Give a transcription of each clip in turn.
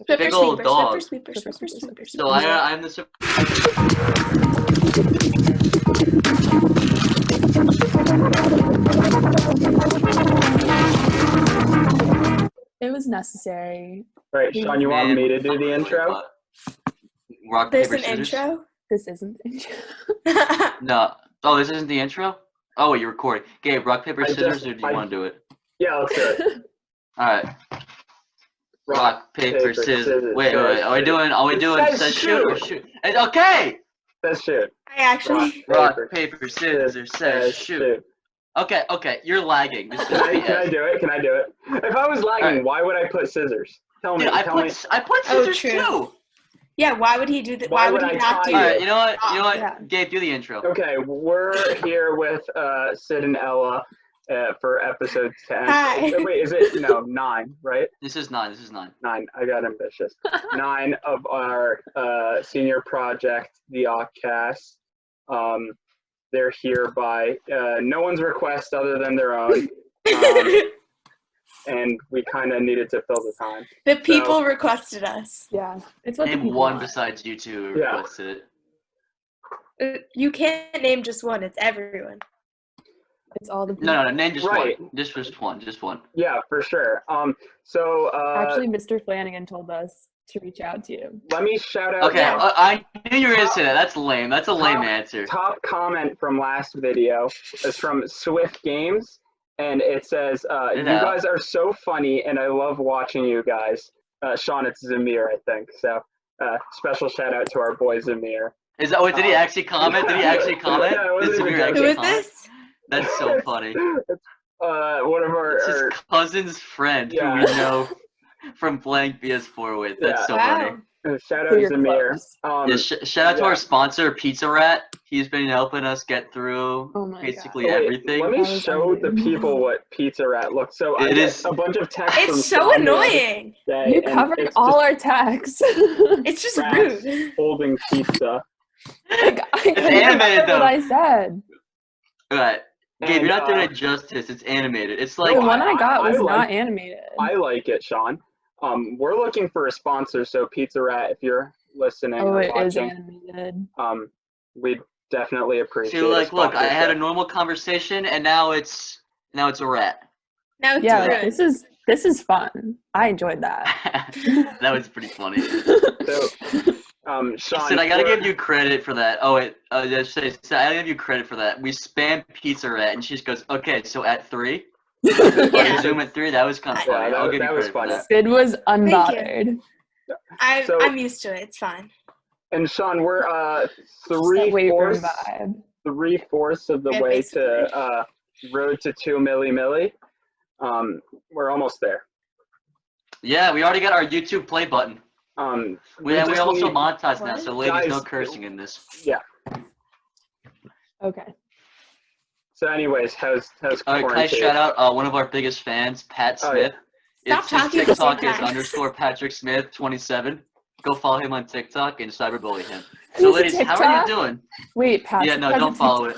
big old dog. Sweeper. So I'm the. It was necessary. Right, Sean, you want me to do the intro? Rock, There's paper, an scissors? intro? This isn't the intro. No. Oh, this isn't the intro? Oh, wait, you're recording. Gabe, rock, paper, scissors, or do you want to do it? Yeah, let's do it. Alright. Rock, paper, scissors. Wait. Are we doing says shoot or shoot? Okay! Says shoot. I actually. Rock, paper, scissors, says shoot. Okay, you're lagging. This is Can I do it? If I was lagging, why would I put scissors? Tell me. Dude, I put scissors true. too. Yeah, why would he do that? Why would he not do it? Alright, you know what? Yeah. Gabe, do the intro. Okay, we're here with Sid and Ella for episode 10. Hi. Wait, is it? No, 9, right? This is 9. 9. I got ambitious. 9 of our senior project, the OCK. They're here by no one's request other than their own. And we kind of needed to fill the time. The people requested us. Yeah, it's what the Name people one want. besides you two who requested it. You can't name just one. It's everyone. It's all the people. No. Name just Right. one. Just one. Yeah, for sure. Actually, Mr. Flanagan told us to reach out to you. let me shout out. Okay, I knew you were gonna say that. That's lame. That's a lame answer. Top comment from last video is from Swift Games, and it says, "You guys are so funny, and I love watching you guys." Sean, it's Zamir, I think. So, special shout out to our boy Zamir. Is that what? Did he actually comment? Yeah, it it Did wasn't Zamir even actually Who is comment? this? That's so funny. One of It's his our cousin's friend who we know from playing PS4 with. That's so funny. shout out So you're Zamir. close. Yeah, shout out to our sponsor, Pizza Rat. He's been helping us get through Oh my basically Wait, everything. Let me That was show the unbelievable. people what Pizza Rat looks. So I It get is- a bunch of text from It's so Sean annoying. the other day, You and covered it's all just our texts. It's just rats rude. holding pizza. I couldn't animated, remember though. what I said. Alright. Gabe, And, you're not doing it justice. It's animated. It's like The one I got I was like- not animated. I like it, Sean. We're looking for a sponsor, so Pizza Rat, if you're listening Oh, or it is watching, animated. we'd definitely appreciate so like, a look, I had a sponsorship. normal conversation and now it's a rat. Now it's Yeah, rude. this is fun. I enjoyed that. That was pretty funny. So, Sean, Sid, I gotta give you credit for that. Oh wait, just say, Sid, I gotta give you credit for that. We spammed Pizza Rat, and she just goes, "Okay, so at 3." Yeah. Zoom at 3. That was kind of Yeah, funny. that I'll was- give you that was credit for funny. that. Sid was unbothered. So- I'm used to it. It's fine. And Sean, we're Weight room 3/4 vibe. 3/4 of the Yeah, way basically. to road to 2 milli. We're almost there. Yeah, we already got our YouTube play button. We just also need- monetize now, so ladies, no Guys, cursing in this. Yeah. Okay. So, anyways, how's All right, quarantine? can I shout out one of our biggest fans, Pat Oh, Smith? Stop His talking at the same TikTok is time. _Patrick_Smith27. Go follow him on TikTok and cyberbully him. So, He's a ladies, how are you TikTok? doing? Wait, Pat. Yeah, no, Pat's don't a follow it.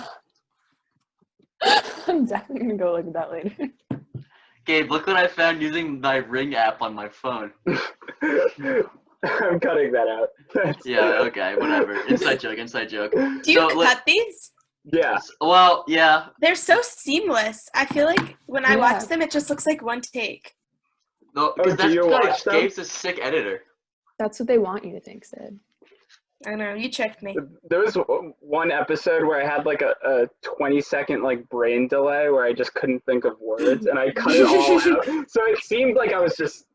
TikTok. I'm definitely gonna go look at that later. Gabe, look what I found using my Ring app on my phone. I'm cutting that out. Yeah, okay, whatever. Inside joke. Do you So, cut these? Yeah. Well, yeah. They're so seamless. I feel like when I Yeah. watch them, it just looks like one take. No, Oh, do that's you watch because them? Gabe's a sick editor. That's what they want you to think, Sid. I don't know. You tricked me. There was one episode where I had like a 20-second like brain delay where I just couldn't think of words, and I cut it all out. So it seemed like I was just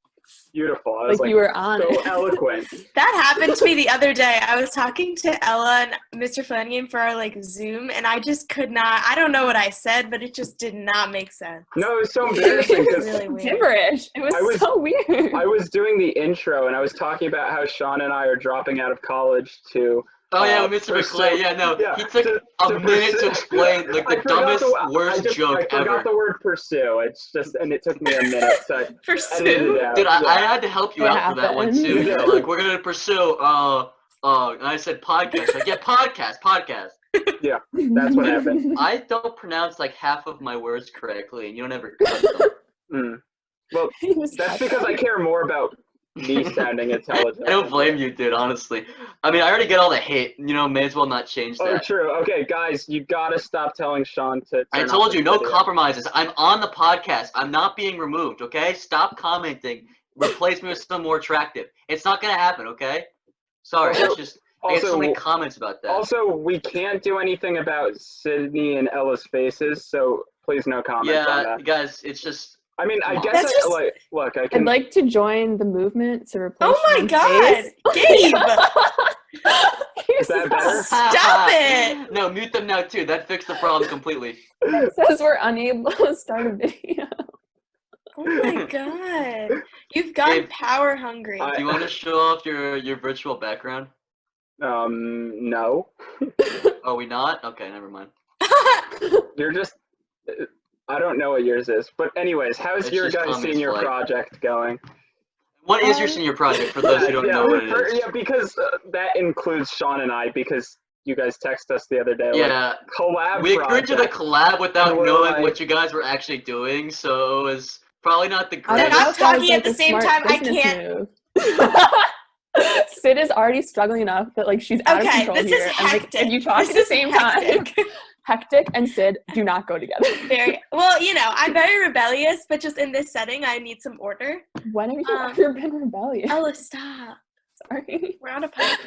beautiful. I was Like you were on so it. eloquent. That happened to me the other day. I was talking to Ella and Mr. Flanagan for our Zoom, and I just could not. I don't know what I said, but it just did not make sense. No, it was so embarrassing because Really weird. Gibberish. It was so weird. I was doing the intro and I was talking about how Sean and I are dropping out of college to. Oh yeah, Mr. pursue- McClay. Yeah, no, yeah, he took a minute to explain like I the forgot dumbest, I worst joke I forgot ever. the word pursue. It's just, and it took me a minute. So I edited Pursue. it out. Dude, I Yeah. had to help you It out for that one happens. too. You know, Yeah. like we're gonna pursue and I said podcast. Like, yeah, podcast. Yeah, that's what happened. I don't pronounce like half of my words correctly, and you don't ever cut them. Well, He was that's cut because I care more about me sounding intelligent. I don't blame you, dude, honestly. I mean, I already get all the hate, may as well not change that. Oh, true. Okay, guys, you gotta stop telling Sean to I turn told off you, the no video. compromises. I'm on the podcast. I'm not being removed, okay? Stop commenting. Replace me with someone more attractive. It's not gonna happen, okay? Sorry, Also- it's just, I get so many comments about that. Also, we can't do anything about Sydney and Ella's faces, so please no comments on Yeah, that. guys, it's just... I mean, I Come on. guess That's just- look, I can... I'd like to join the movement to replace Oh my Sean's God, face. Gabe! Is that better? Stop it! No, mute them now, too. That fixed the problem completely. It says we're unable to start a video. Oh my God. You've gotten Gabe, power hungry. Do you want to show off your virtual background? No. Are we not? Okay, never mind. You're just... I don't know what yours is. But anyways, how's It's your just guys' Communist senior flag. project going? What is your senior project, for those who don't know what it is? Yeah, because that includes Sean and I, because you guys text us the other day. Yeah, like, collab we agreed to the project. collab without And we're knowing like- what you guys were actually doing, so it was probably not the I They're don't know greatest. not if that was, talking at the a same smart time, I business can't- move. Sid is already struggling enough that like she's out of Okay, control this here, is and like hectic. if you talk This at the is same hectic. time, hectic and Sid do not go together. Very well, I'm very rebellious, but just in this setting, I need some order. When have you ever been rebellious? Ella, stop. Sorry. We're on a podcast.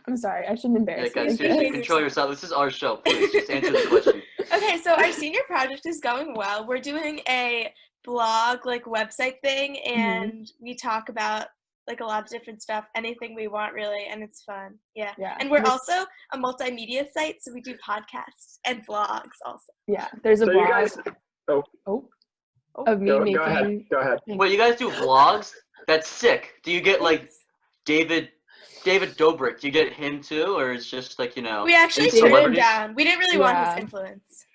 I'm sorry. I shouldn't Yeah, embarrass guys, you. like seriously, this. control yourself. This is our show. Please, just answer the question. Okay, so our senior project is going well. We're doing a blog, website thing, and we talk about a lot of different stuff, anything we want really, and it's fun. Yeah. Yeah. And we're also a multimedia site, so we do podcasts and vlogs also. Yeah. There's a So blog you guys... of me making. Go ahead. Go ahead. Wait, you guys do vlogs? That's sick. Do you get David Dobrik? Do you get him too, or it's just We actually these turned him celebrities? down. We didn't really want Yeah. his influence.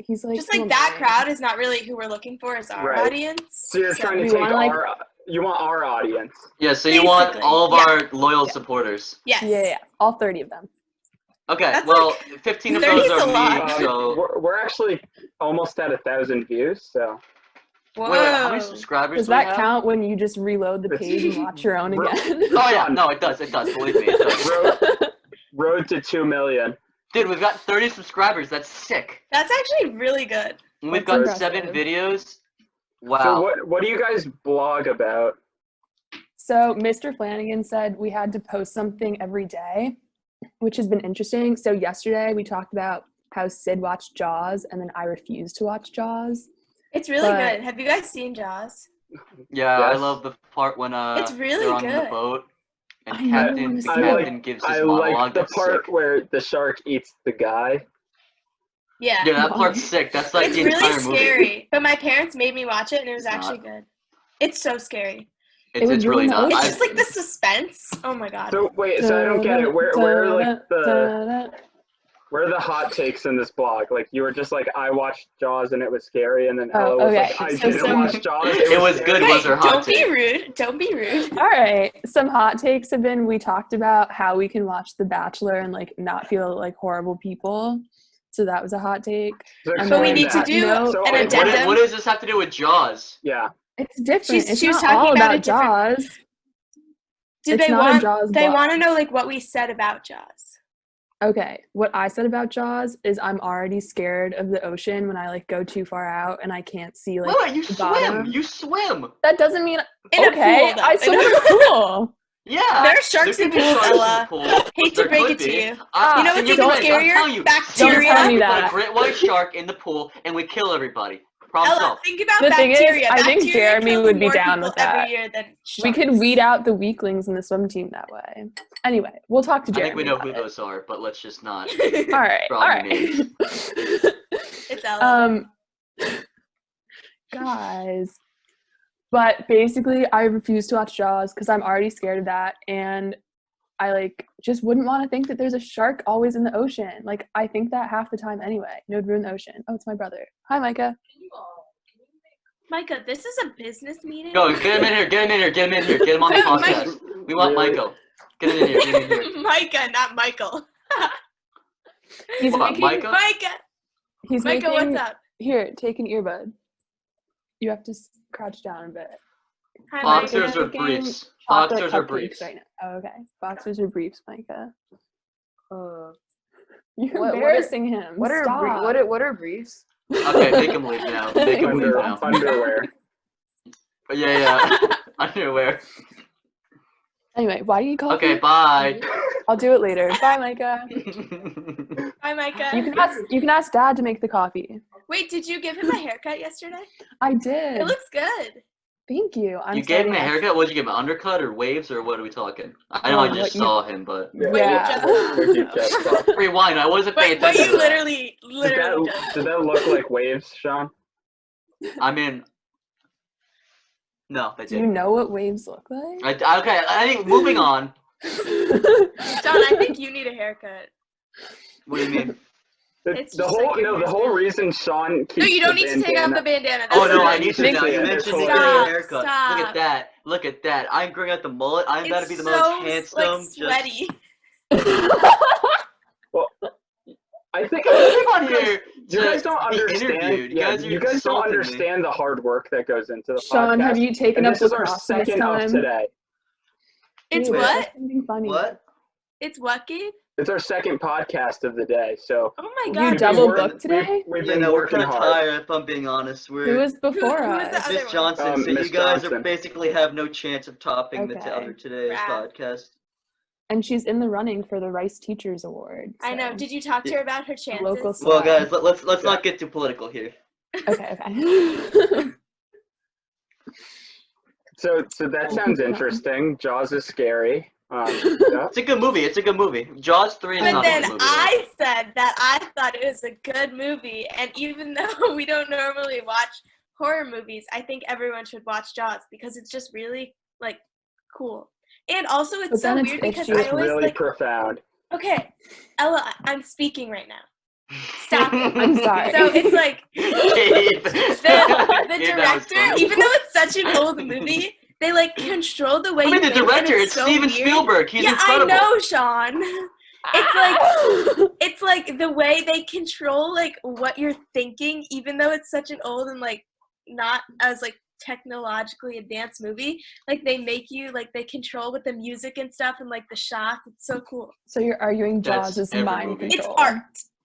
He's like Just that crowd is not really who we're looking for as our Right. audience. So you're trying to we take wanna, you want our audience. Yeah, so you want Basically, all of yeah. our loyal supporters. Yes. Yeah, all 30 of them. Okay, That's well, 15 of 30 those is are a lot. me, so... We're actually almost at 1,000 views, so... Whoa. Wait, how many subscribers Does do we that have? count when you just reload the page and watch your own again? Oh yeah, no, it does, believe me, it does. Road to 2 million. Dude, we've got 30 subscribers, that's sick. That's actually really good. And we've That's got 7 impressive. videos. Wow. So what do you guys blog about? So Mr. Flanagan said we had to post something every day, which has been interesting. So yesterday we talked about how Sid watched Jaws and then I refused to watch Jaws. It's really But- good. Have you guys seen Jaws? Yeah, I Yes. love the part when It's really they're on the good. boat and I know, the it's captain gives his I monologue. like the That's part sick. where the shark eats the guy. Yeah. Yeah, that Why? part's sick. That's like It's the really entire movie. scary. But my parents made me watch it and it was It's actually not. good. It's so scary. It would It's really ruin the not. ocean. It's I- just like the suspense. Oh my god. So wait, so I don't get it. Where are like where are the hot takes in this blog? Like you were just like, I watched Jaws and it was scary, and then Oh, Ella was okay. like, I So didn't some- watch Jaws. It was scary. good. Was her hot don't be take. rude. Don't be rude. All right. Some hot takes have been we talked about how we can watch The Bachelor and like not feel like horrible people. So that was a hot take. So And But we explain need to that. do No, So an I- addendum. What does this have to do with Jaws? Yeah. It's different. It's She was not talking all about about a different- Jaws. Did It's they not a want? Jaws They blog. want to know like what we said about Jaws. Okay, what I said about Jaws is I'm already scared of the ocean when I like go too far out and I can't see like Wait, you the swim. bottom. You swim. That doesn't mean In a okay. pool, though. I In swim a- in a pool. Yeah. There are sharks there in could be pools, sharks in Ella. the pool. Hate to There break could it to be. you. You know Can what's you even wait, scarier? I'm telling you, Bacteria. Don't tell me we that. put a great white shark in the pool and we kill everybody. Problem Ella, solved. think about The thing is, bacteria. I think Bacteria Jeremy kills would be more down people with that. every year than We could sharks. weed out the weaklings in the swim team that way. Anyway, we'll talk to I Jeremy. think we know about who it. those are, but let's just not. All right. Throw All out right. names. It's Ella. Guys. But basically, I refuse to watch Jaws because I'm already scared of that, and I like just wouldn't want to think that there's a shark always in the ocean. Like I think that half the time anyway. It would ruin the ocean. Oh, it's my brother. Hi, Micah. Micah, this is a business meeting. Go, get him in here. Get him in here. Get him in here. Get him on the podcast. We want Really? Michael. Get him in here. Get him in here. Micah, not Michael. He's What, making. Micah? Micah, He's Micah, making. what's up? Here, take an earbud. You have to crouch down a bit. Hi, Boxers Micah. or Making briefs? chocolate Boxers or cupcakes briefs? right now. Oh, okay. Boxers or briefs, Micah? You're What are- embarrassing him. What are Stop. what are briefs? Okay, make him leave now. Make him leave now. Underwear. Yeah. Underwear. Anyway, why do you call Okay, me? bye. I'll do it later. Bye, Micah. Hi, Micah. You can ask Dad to make the coffee. Wait, did you give him a haircut yesterday? I did. It looks good. Thank you. You gave him a haircut? What'd you give him? Undercut or waves or what are we talking? I know I just saw him, but Yeah. What you just saw. What you just saw. rewind. I wasn't paying What attention. you to that. literally just Did that look like waves, Sean? I mean, no, that Do you didn't. know what waves look like? Okay, I think moving on. John, I think you need a haircut. What do you mean? It's The just whole like your the hair's whole really- reason Sean keeps No, you don't the need to take out the bandana. That's Oh no, fine. I need to now. You Yeah, mentioned it's the hilarious. haircut. Stop. Look at that. Look at that. I'm growing out the mullet. I'm about to be the It's most so, handsome. like, sweaty. I think on here. you guys don't to be understand. interviewed. Yeah, you guys don't insulting me. understand the hard work that goes into the Sean, podcast. have you taken And up this is our lacrosse this second of time? today. It's Gabe, what? say Something funny. What? It's what, Gabe? It's our second podcast of the day. So Oh my we've god. been double working- booked today? We've Yeah, been no, we're working kind of hard. tired. If I'm being honest, Who we're was before who was the us? other Miss one? Johnson. So Miss you guys Johnson. basically have no chance of topping the Okay. other today's Crap. podcast. And she's in the running for the Rice Teachers Award. I know. so- Did you talk to her about her chances? Local Well, Yeah. guys, let's not get too political here. Okay, okay. So that sounds interesting. Jaws is scary. Yeah. It's a good movie. It's a good movie. Jaws 3 is But not then a good movie. I said that I thought it was a good movie, and even though we don't normally watch horror movies, I think everyone should watch Jaws because it's just really like cool. And also, But it's so then it's weird because itchy. I It's always really like. profound. Okay, Ella, I'm speaking right now. Stop it. I'm sorry. So it's like Gabe. the Yeah, that was director, funny. even though it's such an old movie, they like control the way I mean, you the think, and director, it's so Steven weird. Spielberg. He's Yeah, incredible. I know, Sean. It's like the way they control like what you're thinking, even though it's such an old and like not as like technologically advanced movie. Like they make you like they control with the music and stuff and like the shots. It's so cool. So you're arguing That's Jaws is every mind movie. control. It's art.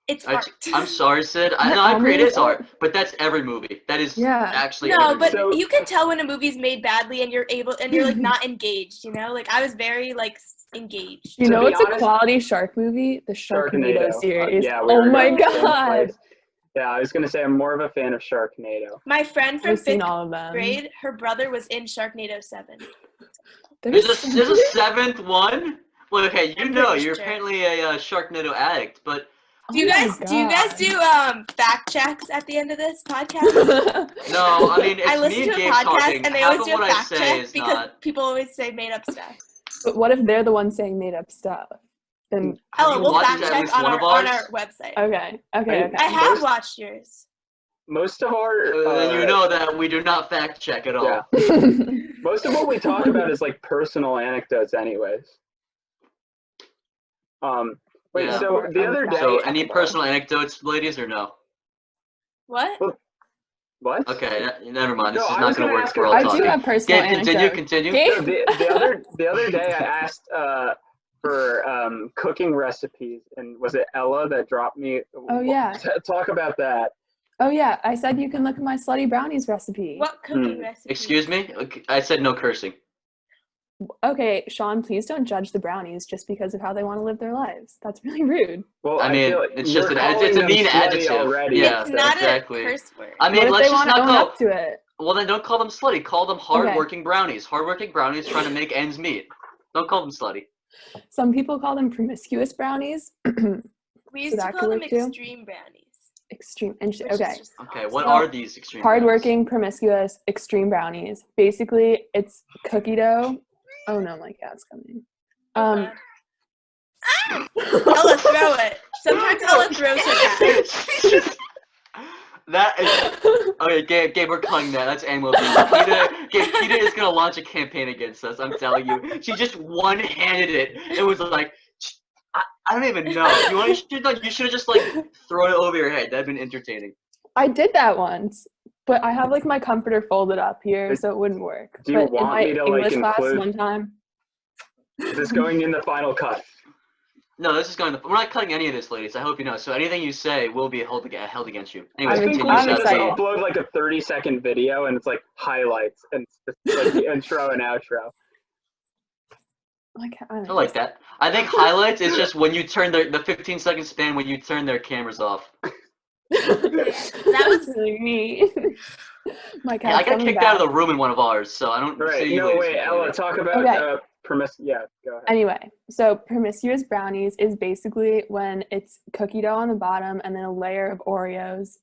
It's art. I'm sorry, Sid. I Yeah, know I agree it almost is art, but that's every movie. That is Yeah. actually No, every but movie. So- you can tell when a movie's made badly and you're like not engaged, you know? Like I was very like engaged. You To know be it's a honest- quality shark movie? The Sharknado series. Yeah, we Oh were my going the same god. place. Yeah, I was gonna say I'm more of a fan of Sharknado. My friend from I've seen 5th all of them. grade, her brother was in Sharknado 7. There's a seventh one? Well, okay, you I'm know, pretty you're sure. apparently a Sharknado addict, but Do you guys do fact checks at the end of this podcast? no, I mean, it's I me listen and to a Gabe podcast talking. and they Half always of do a what I fact say check is because not. people always say made up stuff. But what if they're the ones saying made up stuff? Then Have Oh, you we'll watched fact at check least on one our, of on ours? our website. okay. I I have Most- watched yours. Most of our Then you know that we do not fact check at all. Yeah. Most of what we talk about is like personal anecdotes, anyways. Wait. Yeah. So the other day. So, any personal anecdotes, ladies, or no? What? What? Okay, never mind. This No, is I not was going to gonna work ask for a all I talking. do have personal Gabe, anecdotes. continue. Gabe? No, the other day I asked for cooking recipes, and was it Ella that dropped me? Oh, yeah. Talk about that. Oh yeah, I said you can look at my slutty brownies recipe. What cooking recipe? Excuse me? Okay, I said no cursing. Okay, Sean, please don't judge the brownies just because of how they want to live their lives. That's really rude. Well, I mean, feel like it's you're just calling it's a them mean slutty adjective. already. Yeah, It's not exactly. a curse word. I mean, What if let's they just want to not own go. up to it? Well, then don't call them slutty. Call them hardworking brownies. Hardworking brownies trying to make ends meet. Don't call them slutty. Some people call them promiscuous brownies. We used to that call could them work too? extreme brownies. Extreme. which is Okay. just Okay, what So, are these extreme brownies? Hardworking, promiscuous, extreme brownies. Basically, it's cookie dough. Oh no, my cat's coming. Okay. Ella, throw it. Sometimes Ella throws her cat. That is okay, Gabe, we're cutting that. That's animal abuse. Kita is gonna launch a campaign against us. I'm telling you. She just one-handed it. It was like, I don't even know. You should have just like thrown it over your head. That'd been entertaining. I did that once. But I have like my comforter folded up here, so it wouldn't work. Do you but want in my me to, like, English class include- one time. Is this going in the final cut? No, this is going. We're not cutting any of this, ladies. I hope you know. So anything you say will be held against you. Anyway, I think continue. we I'm should just excited. upload like a 30-second video and it's like highlights and it's like the intro and outro. Like, I like that. I think highlights is just when you turn the 15-second span when you turn their cameras off. That was really mean. My Yeah, I cat's got coming kicked back. out of the room in one of ours, so I don't Right. see you. No, ladies wait, complaining. Ella, talk about Okay. Yeah, go ahead. Anyway, so promiscuous brownies is basically when it's cookie dough on the bottom and then a layer of Oreos,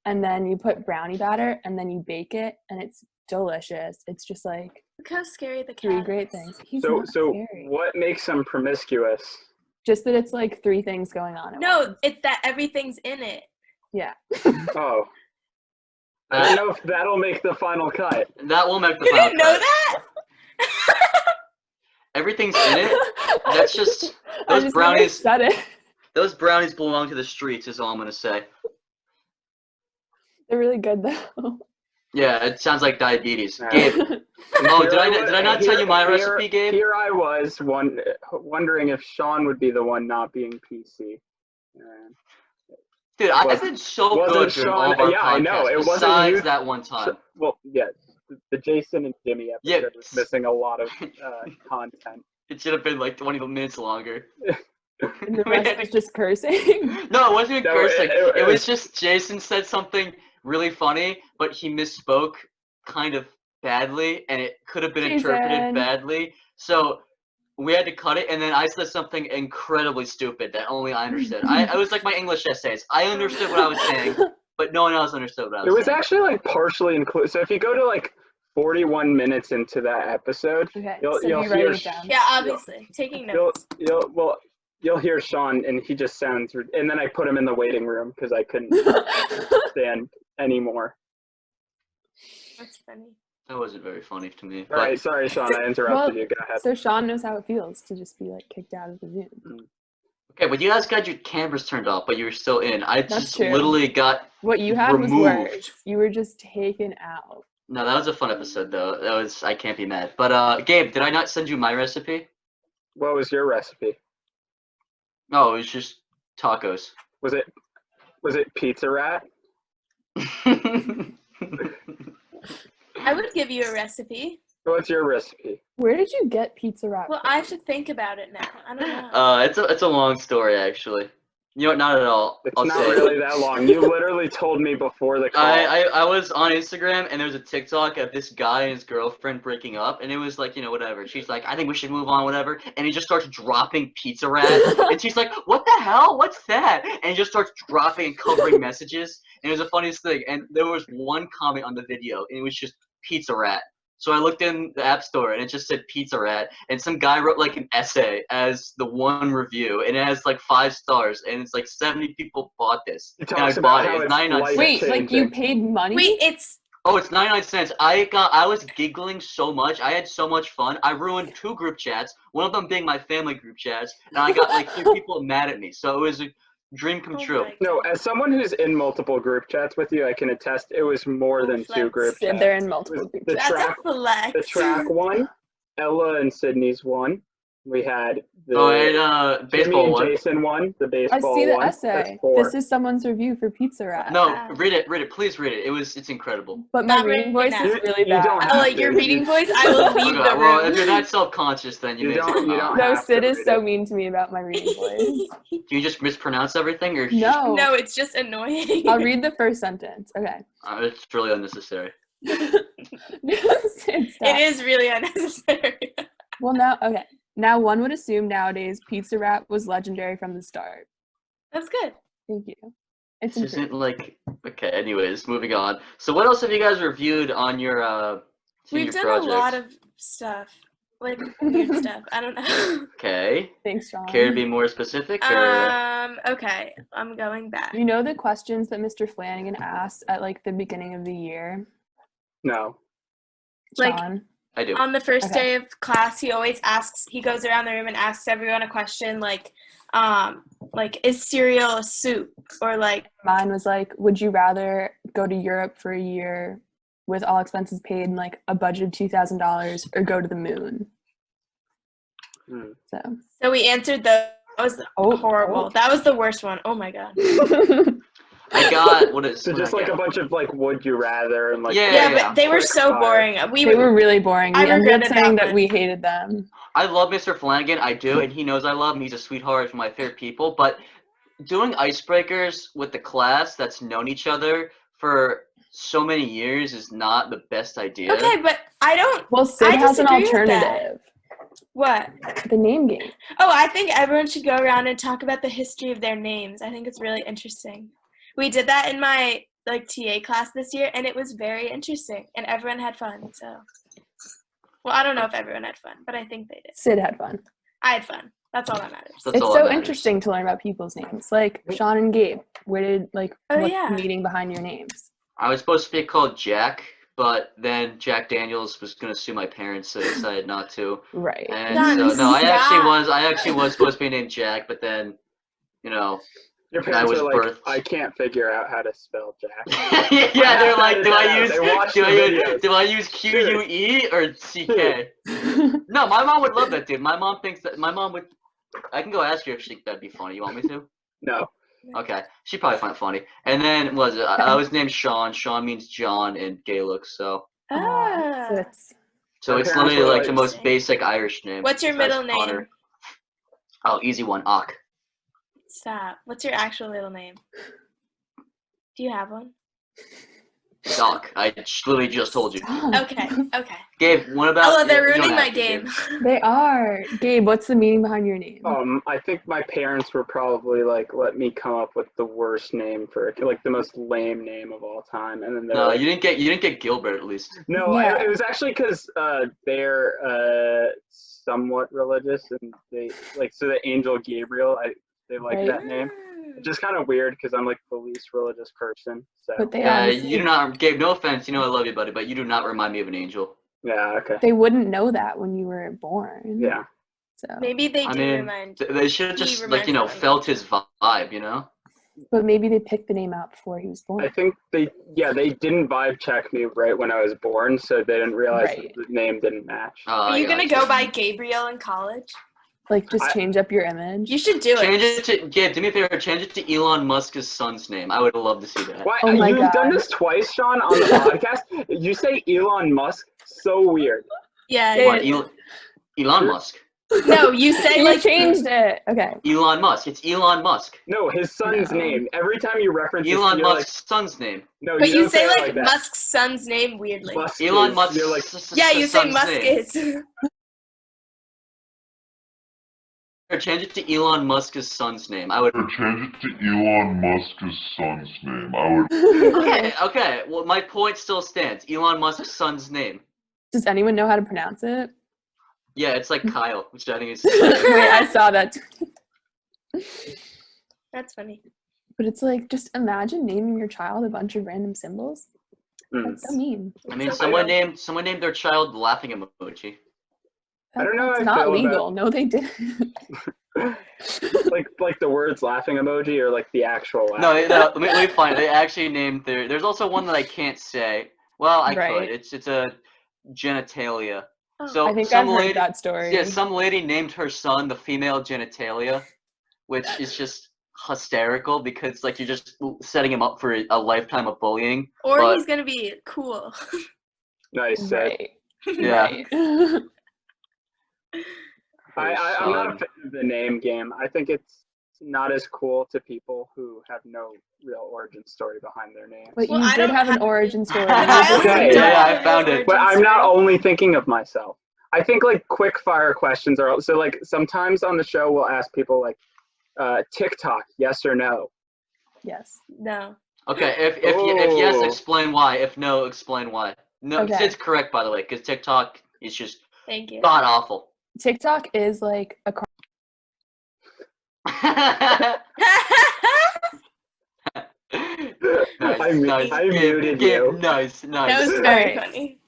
and then you put brownie batter and then you bake it, and it's delicious. It's just like Look how scary the cat 3 great is. things. He's So not so scary. what makes them promiscuous? Just that it's like 3 things going on at No, once. it's that everything's in it. Yeah. Oh. I don't know if that'll make the final cut. That will make the You final didn't know cut. that? Everything's in it. That's just I those just brownies. never said it. Those brownies belong to the streets. Is all I'm gonna say. They're really good though. Yeah, it sounds like diabetes. Yeah. Gabe. Oh, Here did I not tell you my recipe, Gabe? Here I was wondering if Sean would be the one not being PC. Dude, I've been so wasn't good during all of our Sean- yeah, I know, podcasts. it wasn't Besides you- that one time. Well, yes, the Jason and Jimmy episode Yeah. was missing a lot of content. It should have been like 20 minutes longer. And the rest was just cursing. No, it wasn't even No, cursing. it It was was- just Jason said something really funny, but he misspoke kind of badly, and it could have been interpreted Jason. badly. So we had to cut it, and then I said something incredibly stupid that only I understood. I was like my English essays. I understood what I was saying, but no one else understood what I was It was saying. actually like partially included. So if you go to like 41 minutes into that episode, Okay, You'll- so you'll you writing hear it down. Yeah, obviously. Taking notes. you'll hear Sean and he just sounds. And then I put him in the waiting room because I couldn't stand anymore. That's funny. That wasn't very funny to me. All But right, sorry, Sean, I interrupted you. Go ahead. So Sean knows how it feels to just be like kicked out of the Zoom. okay, but you guys got your cameras turned off, but you were still in. I That's just true. literally got. What you had was Removed. worse. You were just taken out. No, that was a fun episode though. That was I can't be mad. But Gabe, did I not send you my recipe? What was your recipe? No, it was just tacos. Was it Pizza Rat? I would give you a recipe. What's your recipe? Where did you get pizza wrap? Well, I have to think about it now. I don't know. It's a long story actually. You know what? Not at all. It's I'll not say. really that long. You literally told me before the call. I was on Instagram and there was a TikTok of this guy and his girlfriend breaking up, and it was like, you know, whatever. She's like, I think we should move on, whatever. And he just starts dropping Pizza Rat, and she's like, what the hell? What's that? And he just starts dropping and covering messages, and it was the funniest thing. And there was one comment on the video, and it was just Pizza Rat. So I looked in the App Store and it just said Pizza Rat, and some guy wrote like an essay as the one review, and it has like 5 stars, and it's like 70 people bought this, He and I talks bought about it. how It's it's 99 cents. Wait, like you changing. paid money? Wait, it's Oh, it's 99 cents. I was giggling so much. I had so much fun. I ruined 2 group chats, one of them being my family group chats, and I got like 3 people mad at me. So it was a dream come oh true. my No, God. as someone who's in multiple group chats with you, I can attest it was more than 2 Flex. group Sid, chats. they're in multiple The group the chats. That's track- a flex. The track one, Ella and Sydney's one. We had the Oh, and Jimmy baseball and one. Jason one, the I baseball see the one. That's essay. 4. This is someone's review for Pizza Rat. No, Wow. read it, please read it. It's incredible. But my Not reading right voice now. is really You bad. don't have Ella, to. your reading voice, I will leave Okay, the well, if room. you're that self-conscious, then you You may as don't- well you not. don't No, have Sid to is read so it. mean to me about my reading voice. Do you just mispronounce everything, or No. No, it's just annoying. I'll read the first sentence. Okay. It's really unnecessary. Sid, stop. It is really unnecessary. Well, okay. Now, one would assume nowadays Pizza Rat was legendary from the start. That's good. Thank you. It's This isn't improved. like okay. Anyways, moving on. So, what else have you guys reviewed on your senior We've done projects? a lot of stuff. Like weird stuff. I don't know. Okay. Thanks, Sean. Care to be more specific? Or? Okay. I'm going back. You know the questions that Mr. Flanagan asked at like the beginning of the year? No. Like- Sean? I do. On the first Okay. day of class, he goes around the room and asks everyone a question like, is cereal a soup? Or like, Mine was like, would you rather go to Europe for a year with all expenses paid and like a budget of $2,000 or go to the moon? So we answered those. That was horrible. Oh. That was the worst one. Oh my god. I got what is So just like a bunch of like would you rather and like Yeah. But they were so boring. They were really boring. I We ended up regretted saying that that we hated them. I love Mr. Flanagan. I do, and he knows I love him. He's a sweetheart. He's my favorite people. But doing icebreakers with the class that's known each other for so many years is not the best idea. Okay, but I don't. Well, Sid I has an disagree with that. alternative. What? The name game. Oh, I think everyone should go around and talk about the history of their names. I think it's really interesting. We did that in my TA class this year, and it was very interesting, and everyone had fun. So, well, I don't know if everyone had fun, but I think they did. Sid had fun. I had fun. That's all that matters. It's so interesting to learn about people's names. Like Sean and Gabe. Where did what's the meaning behind your names? I was supposed to be called Jack, but then Jack Daniels was gonna sue my parents, so I decided not to. Right. And so no, I actually was supposed to be named Jack, but then, your parents were like, I can't figure out how to spell Jack. Yeah, they're like, do I use QUE or CK? No, my mom would love that, dude. My mom thinks that I can go ask her if that'd be funny. You want me to? No. Okay, she'd probably find it funny. And then I was named Sean. Sean means John in Gaelic, so. So it's literally like the most basic Irish name. What's your middle name? Oh, easy one, OCK. Stop. What's your actual middle name? Do you have one? Doc. I literally just told you. Okay. Gabe, what about? Oh, they're ruining my game. They are. Gabe, what's the meaning behind your name? I think my parents were probably like, let me come up with the worst name for like the most lame name of all time, and then no, you didn't get Gilbert at least. No, it was actually because they're somewhat religious, and they so the angel Gabriel, they like that name. It's just kind of weird because I'm like the least religious person. So. But they you do not, Gabe, no offense, I love you, buddy, but you do not remind me of an angel. Yeah, okay. They wouldn't know that when you were born. Yeah. So maybe they remind. They should have just felt his vibe, But maybe they picked the name out before he was born. I think they didn't vibe check me right when I was born, so they didn't realize that the name didn't match. Are you gonna go by Gabriel in college? Like, just change up your image? You should do it. Change it to, Gabe, do me a favor, change it to Elon Musk's son's name. I would love to see that. Why? Oh my You've God. done this twice, Sean, on the podcast. You say Elon Musk, so weird. Yeah. What, Elon Musk? No, you say You changed it. Okay. Elon Musk. It's Elon Musk. No, his son's name. Every time you reference Elon Musk's son's name. No, but you say like Musk's son's name weirdly. Elon Musk's yeah, you say son's Musk name. is. Or change it to Elon Musk's son's name. I would. Or change it to Elon Musk's son's name. I would. Okay. Well, my point still stands. Elon Musk's son's name. Does anyone know how to pronounce it? Yeah, it's like Kyle, which I think is. Wait, I saw that. That's funny. But it's like, just imagine naming your child a bunch of random symbols. That's so mean. I mean, someone named their child laughing emoji. I don't know. It's not legal. No, they didn't. like the words laughing emoji or like the actual laugh? No, let me find it. They actually named there's also one that I can't say. Well, I could. It's a genitalia. Oh. So I think I've heard that story. Yeah, some lady named her son the female genitalia, which is just hysterical because like you're just setting him up for a lifetime of bullying. Or he's gonna be cool. Nice. Right. Yeah. Right. I'm not a fan of the name game. I think it's not as cool to people who have no real origin story behind their names. But you did have an origin story. I found it. But I'm not only thinking of myself. I think like quick fire questions are so like sometimes on the show we'll ask people like TikTok, yes or no? Yes. No. Okay, if yes, explain why. If no, explain why. No, Sid's correct by the way, because TikTok is just god awful. TikTok is like a I muted you. Nice. That was very funny.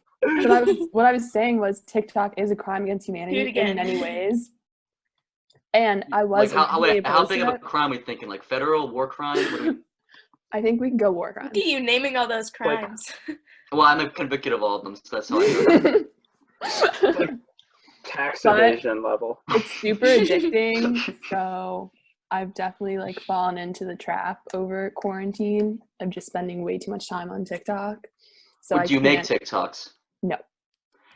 What I was saying was TikTok is a crime against humanity in many ways. And I was Like how big of a it. crime are we thinking? Like federal war crime? What do we... I think we can go war crimes. Look at you naming all those crimes. Well, I'm convicted of all of them, so that's how I know. Tax evasion level. It's super addicting, so I've definitely like fallen into the trap over quarantine of just spending way too much time on TikTok. So Do you make TikToks? No.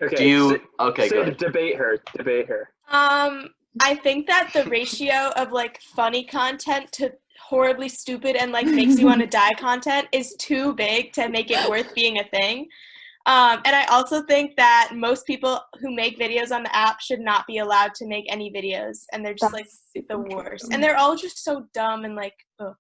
Okay. Do you? Okay, so good. Debate her. I think that the ratio of like funny content to horribly stupid and like makes you want to die content is too big to make it worth being a thing. And I also think that most people who make videos on the app should not be allowed to make any videos, and they're just like the worst. And they're all just so dumb and like, ugh.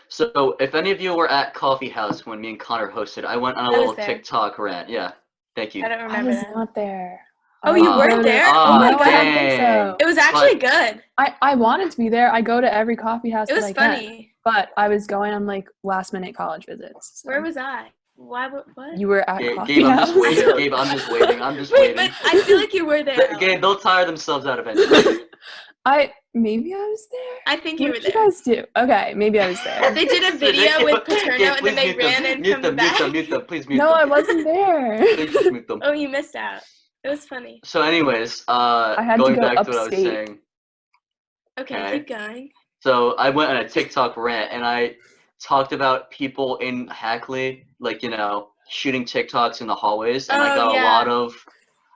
So if any of you were at Coffee House when me and Connor hosted, I went on a little TikTok rant. Yeah, thank you. I don't remember. I was not there. Oh, you weren't there? Oh my God. I don't think so. It was actually good. I wanted to be there. I go to every coffee house. It was funny. But I was going on like last minute college visits. So. Where was I? Why? What? You were at Coffee Gabe, House. Gabe, I'm just waiting. Wait, but I feel like you were there. Gabe, they'll tire themselves out eventually. Maybe I was there. I think you were there. What did you guys do? Okay, maybe I was there. They did a video with Paterno and then they ran in from the back. Mute them, please mute them. No, I wasn't there. Please just mute them. Oh, you missed out. It was funny. So anyways, I had going to go back to what I was upstate. saying. Okay, keep going. So I went on a TikTok rant and I talked about people in Hackley, like, you know, shooting TikToks in the hallways, and I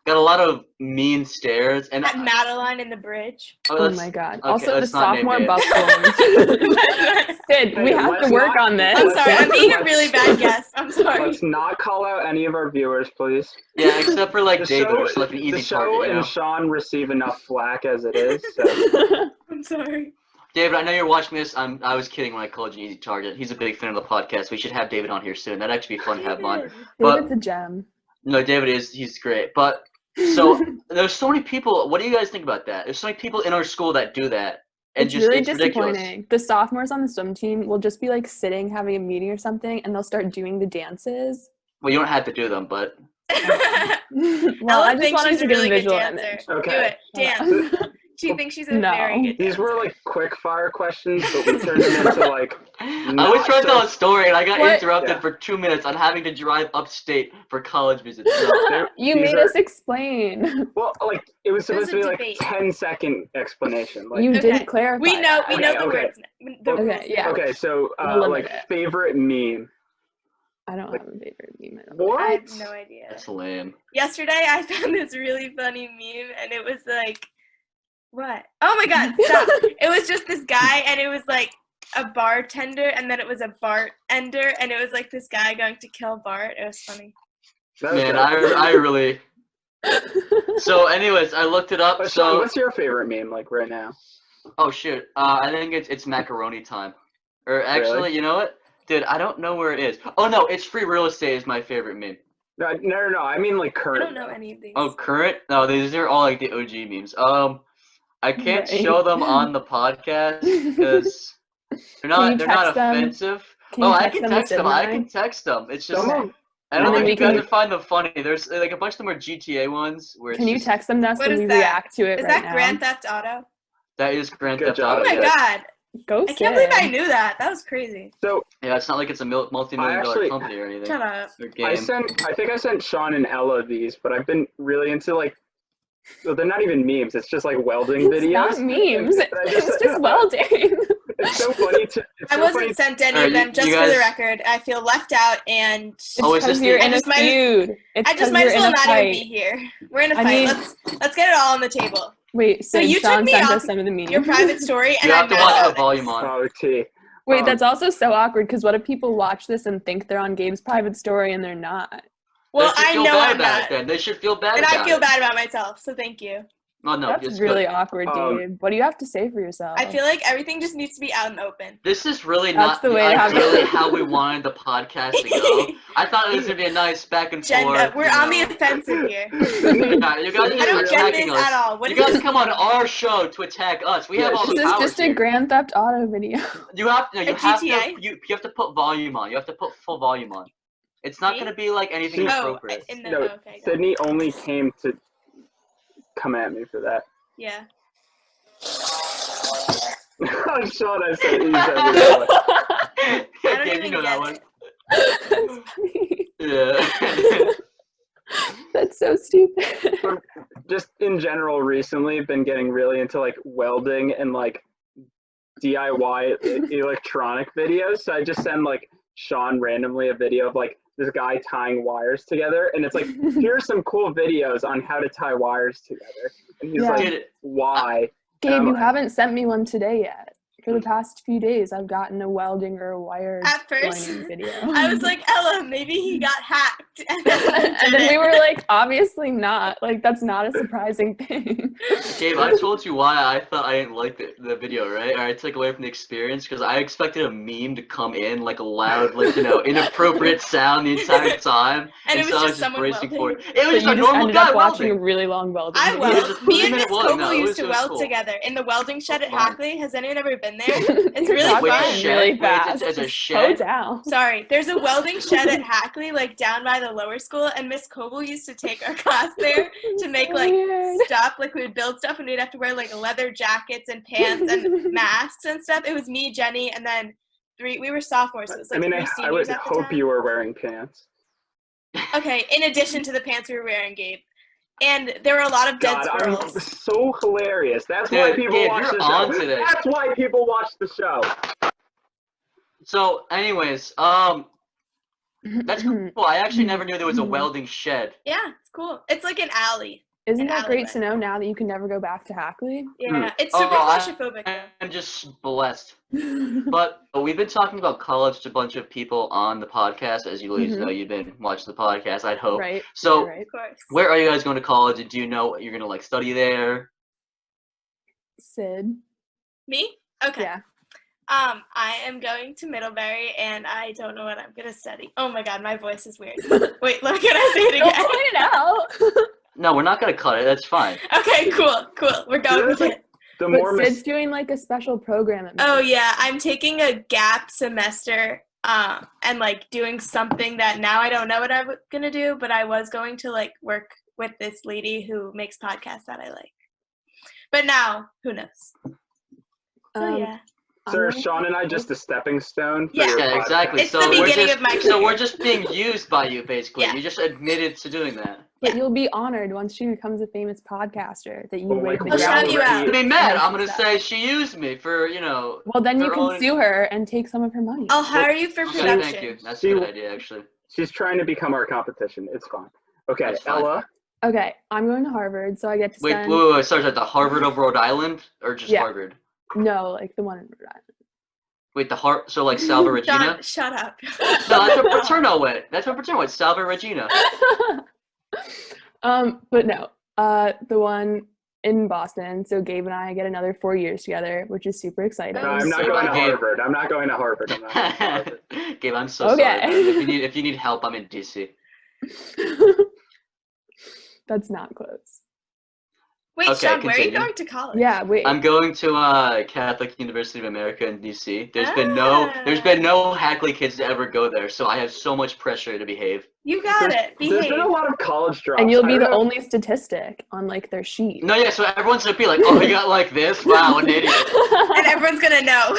got a lot of mean stares. And at Madeline in the bridge. Oh my god. Okay, also the sophomore buff Sid, we have to work on this. I'm sorry, I'm being a really bad guest. I'm sorry. Let's not call out any of our viewers, please. Yeah, except for like David, who's like an easy the show target. You know? And Sean receive enough flack as it is. So. I'm sorry. David, I know you're watching this. I was kidding when I called you easy target. He's a big fan of the podcast. We should have David on here soon. That'd actually be fun to have him on. David's a gem. No, David he's great. But so there's so many people. What do you guys think about that? There's so many people in our school that do that. And it's really disappointing. Ridiculous. The sophomores on the swim team will just be like sitting having a meeting or something, and they'll start doing the dances. Well, you don't have to do them, but. Well, I just wanted to get a visual image. Okay. Do it. Dance. She thinks she's a very good dancer. These were like quick fire questions, but we turned them into like. I was trying to tell a story and I got interrupted for 2 minutes on having to drive upstate for college visits. So you made us explain. Well, like it was supposed to be like a 10-second explanation. Like, you didn't clarify. We know the words. Okay, so like favorite meme. I don't have a favorite meme. What? I have no idea. That's lame. Yesterday I found this really funny meme and it was like, what? Oh my god, stop. It was just this guy and it was like a bartender and then it was a Bart-ender and it was like this guy going to kill Bart. It was funny. Man, I really... So anyways, I looked it up. But so Sean, what's your favorite meme like right now? Oh shoot. I think it's macaroni time. Or actually, Really? You know what? Dude, I don't know where it is. Oh no, it's free real estate is my favorite meme. No. I mean like current. I don't know any of these. Oh, current? No, these are all like the OG memes. I can't show them on the podcast because they're not offensive. I can text them. I can text them. It's just I don't think you guys would find them funny. There's like a bunch of them are GTA ones where can you text them us and we react to it Is right that now? Grand Theft Auto? That is Grand Theft job. Auto. Oh my god. I can't believe I knew that. That was crazy. So yeah, it's not like it's a multi-million-dollar company or anything. Shut up. I think I sent Sean and Ella these, but I've been really into like. Well, they're not even memes. It's just like welding videos. It's not memes. It's just welding. It's so funny to. I wasn't sent any of them, just for the record. I feel left out, and it's because you're in a feud. I just might as well not even be here. We're in a fight. Let's get it all on the table. Wait, so you took me off some of the memes. Your private story, and you have to watch the volume on. Oh, T. Wait, that's also so awkward because what if people watch this and think they're on Gabe's private story and they're not? Well, I know I'm not. Then they should feel bad. And I feel bad about myself, so thank you. Oh, no, that's really awkward, Gabe. What do you have to say for yourself? I feel like everything just needs to be out and open. This is really not really how we wanted the podcast to go. I thought it was gonna be a nice back and forth. We're on the offensive here. You guys I don't get this at all. You guys come on our show to attack us. We have all the power. This is just a Grand Theft Auto video. You have to put volume on. You have to put full volume on. It's not Me? gonna be like anything She- inappropriate. in the, No, okay, got it. Sydney only came to come at me for that. Yeah. Oh, Sean, I said it. You said it. I don't Gabe, even you know that get one. it. Yeah. That's so stupid. But just in general, recently been getting really into like welding and like DIY electronic videos. So I just send like Sean randomly a video of like this guy tying wires together, and it's like, here's some cool videos on how to tie wires together. And he's Yeah. like, Dude, why? Gabe, you haven't sent me one today yet. For the past few days, I've gotten a welding or a wire At first, joining video. I was like, Ella, maybe he got hacked. And then, and then we were like, obviously not. Like, that's not a surprising thing. Gabe, I told you why I thought I didn't like the video, right? Or I took away from the experience because I expected a meme to come in like a loud, like, you know, inappropriate sound the entire time. And it was so I just was someone bracing for welding. it. It was But just a you just normal ended guy up watching a welding. really long welding I video. was weld. just Me and 3-minute Miss welding. Coble No, it used to was weld cool. together in the welding shed at fun. Hackley. Has anyone ever been there? It's really That's Wait, fun. a shed? really Wait, fast. it's a Slow shed? down. Sorry, there's a welding shed at Hackley, like down by the lower school, and Miss Coble used to take our class there to make So like weird. stuff. Like we would build stuff, and we'd have to wear like leather jackets and pants and masks and stuff. It was me, Jenny, and then we were sophomores, so it was like I mean, three I would seniors at the hope time. you were wearing pants. Okay, in addition to the pants we were wearing, Gabe. And there were a lot of dead God, squirrels. I'm so hilarious. That's why Dude, people Gabe, watch you're the on show. today. That's why people watch the show. So, anyways, that's cool. I actually never knew there was a welding shed. Yeah, it's cool. It's like an alley. Isn't An that great to alleyway. know now that you can never go back to Hackley? Yeah, it's Oh, super claustrophobic. I'm just blessed. But we've been talking about college to a bunch of people on the podcast. As you ladies know, you've been watching the podcast, I'd hope. Right. So, yeah, right. Of course. where are you guys going to college? And do you know what you're going to, like, study there? Sid. Me? Okay. Yeah. I am going to Middlebury, and I don't know what I'm gonna study. Oh my god, my voice is weird. Wait, look, can I say it Don't again? point it out. No, we're not going to cut it. That's fine. Okay, cool. We're going with it. The But more Sid's doing like a special program at Oh Middlebury. yeah, I'm taking a gap semester, and like doing something that now I don't know what I'm gonna do, but I was going to like work with this lady who makes podcasts that I like. But now, who knows? So yeah. So are Sean and I just a stepping stone for Yeah. your Yeah, podcast? exactly. It's the beginning of my So we're career. just being used by you, basically. Yeah. You just admitted to doing that. But Yeah. you'll be honored once she becomes a famous podcaster that you Well, laid like, the I'll shout you groundwork. out. To be mad, I'm Yeah. gonna say she used me for, you know. Well, then you her can own- sue her and take some of her money. I'll hire you for Okay, production. thank you. That's a good idea, actually. She's trying to become our competition. It's fine. Okay, That's fine. Ella. Okay, I'm going to Harvard, so I get to Wait, spend. wait. Sorry, at the Harvard of Rhode Island, or just Yeah. Harvard? No, like the one in Rhode Wait, so like Salva Regina? John, shut up. No, that's what Paterno went. That's what Paterno went. Salva Regina. Island. But no, the one in Boston. So Gabe and I get another 4 years together, which is super exciting. No, I'm not going to Gabe. Harvard. I'm not going to Harvard. I'm not going to Harvard. Gabe, I'm so Okay. sorry. Man. If you need help, I'm in DC. That's not close. Wait, Okay, Sean, where are you continue. going to college? Yeah, wait. I'm going to Catholic University of America in DC. There's been no Hackley kids to ever go there, so I have so much pressure to behave. You got it. There's Behave. been a lot of college drops. And you'll I be don't the know- only statistic on like their sheet. No, yeah, so everyone's gonna be like, oh, you got like this? Wow, an idiot. And everyone's gonna know.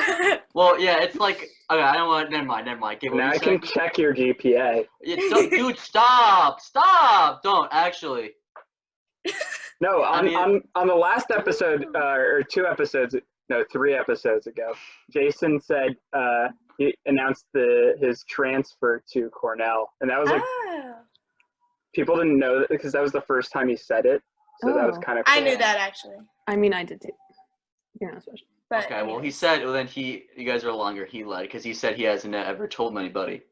Well, yeah, it's like, okay, I don't want, never mind. Gabe, what Now were I you can saying? check your GPA. Dude, stop, don't, actually. No, I mean- on the last episode, or 3 episodes ago, Jason said he announced his transfer to Cornell, and that was like Oh. people didn't know that because that was the first time he said it, so that was Oh. kind of. I cool. knew that actually. I mean, I did too. You're not special. But Okay, well, he anyways. said, then you guys are longer, he lied, because he said he hasn't ever told anybody.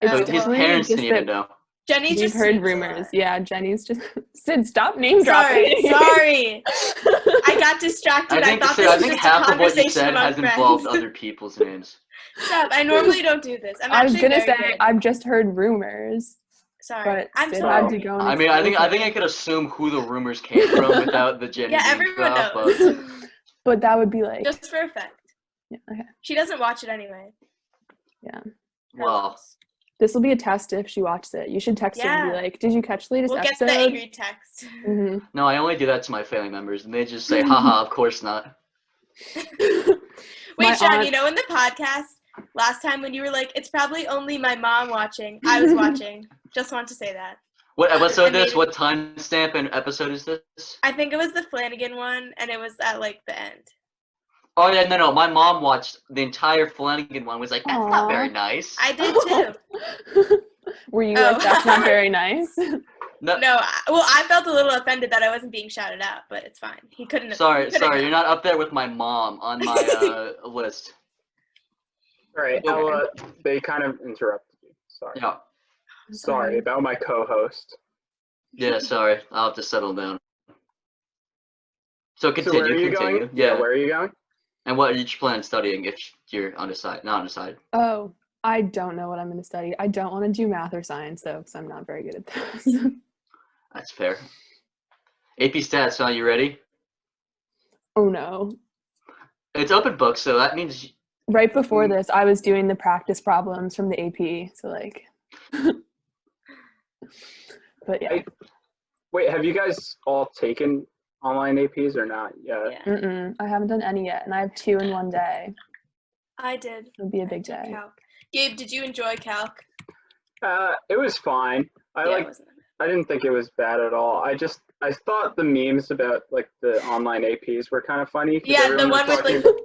It's So his definitely parents just didn't even that know. Jenny We've just heard sleeps a rumors. lot. Yeah, Jenny's just Sid, stop name dropping. Sorry. I got distracted. I thought this was just a half of what you conversation said among has friends. involved other people's names. Stop. I normally don't do this. I'm I was actually gonna very say good. I've just heard rumors, Sorry. but I'm Sid sorry. had to go. And I mean, I think expose I it. could assume who the rumors came from without the Jenny Yeah, name everyone drop, knows. But that would be like, Just for effect. yeah, okay. She doesn't watch it anyway. Yeah. Well, This will be a test if she watches it. You should text her and be Yeah. like, "Did you catch the latest We'll get episode?" the angry text. hmm No, I only do that to my family members, and they just say, haha, of course not. Wait, My Sean, aunt- you know in the podcast last time when you were like, it's probably only my mom watching, I was watching. Just want to say that. What episode I is this? made it- What timestamp and episode is this? I think it was the Flanagan one, and it was at like the end. Oh, yeah, no. My mom watched the entire Flanagan one, was like, that's not Aw. very nice. I did too. Were you Oh. like, "That's not very nice"? No, I felt a little offended that I wasn't being shouted out, but it's fine. He couldn't. sorry, he couldn't you're not up there with my mom on my list. All right, Okay. Ella, they kind of interrupted you. Sorry. Yeah, Sorry about my co-host. yeah, sorry. I'll have to settle down. So So continue, where are you continue. going? Yeah. Where are you going? And what are you planning on studying if you're not undecided? Oh, I don't know what I'm going to study. I don't want to do math or science though, because I'm not very good at those. That's fair. AP Stats, are you ready? Oh no. It's open book, so that means Right before this, I was doing the practice problems from the AP. So like, but yeah. Wait, have you guys all taken online APs or not yet? Yeah, I haven't done any yet, and I have 2 in one day. I did. It'll be a I big took day. calc. Gabe, did you enjoy calc? It was fine. It wasn't. I didn't think it was bad at all. I thought the memes about like the online APs were kind of funny. 'Cause Yeah, the everyone was one with talking like. about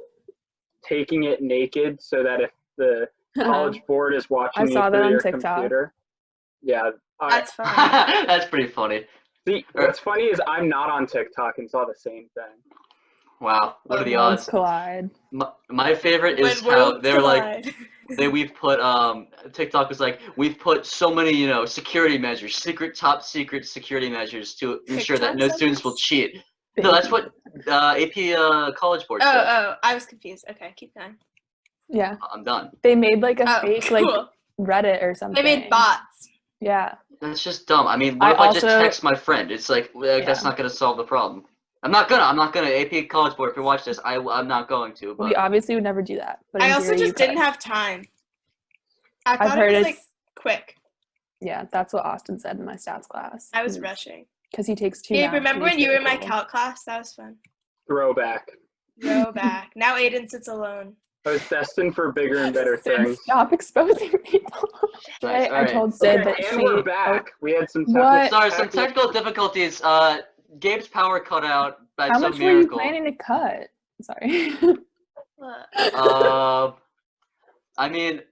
taking it naked so that if the college board is watching I you saw that through on your TikTok. computer. Yeah. That's funny. that's pretty funny. See, what's funny is I'm not on TikTok and saw the same thing. Wow, what are the Worlds odds? collide. My favorite is When how worlds they were like, collide. we've put TikTok was like, we've put so many security measures, top secret security measures to ensure that TikTok no said students this? will cheat. No, that's what AP College Board said. Oh, I was confused. Okay, keep going. Yeah, I'm done. they made like a Oh, fake like cool. Reddit or something. They made bots. Yeah, That's just dumb. I mean, what if I just text my friend? It's like that's not gonna solve the problem. I'm not gonna. AP College Board, if you watch this, I'm not going to. But we obviously would never do that. But I in also theory, you just didn't could. have time. I I've thought heard it was it's like quick. Yeah, that's what Austin said in my stats class. I was rushing. Because he takes 2 Gabe, math, remember and when he's you were in my really cool. calc class? That was fun. Throwback. Go back. Now Aiden sits alone. I was destined for bigger and better Sid, things. stop exposing people. Nice, I alright. told Sid Okay, that and she. we're back. We had some What? sorry, some technical difficulties. Gabe's power cut out by How some much were you miracle. planning to cut? Sorry. Look. I mean,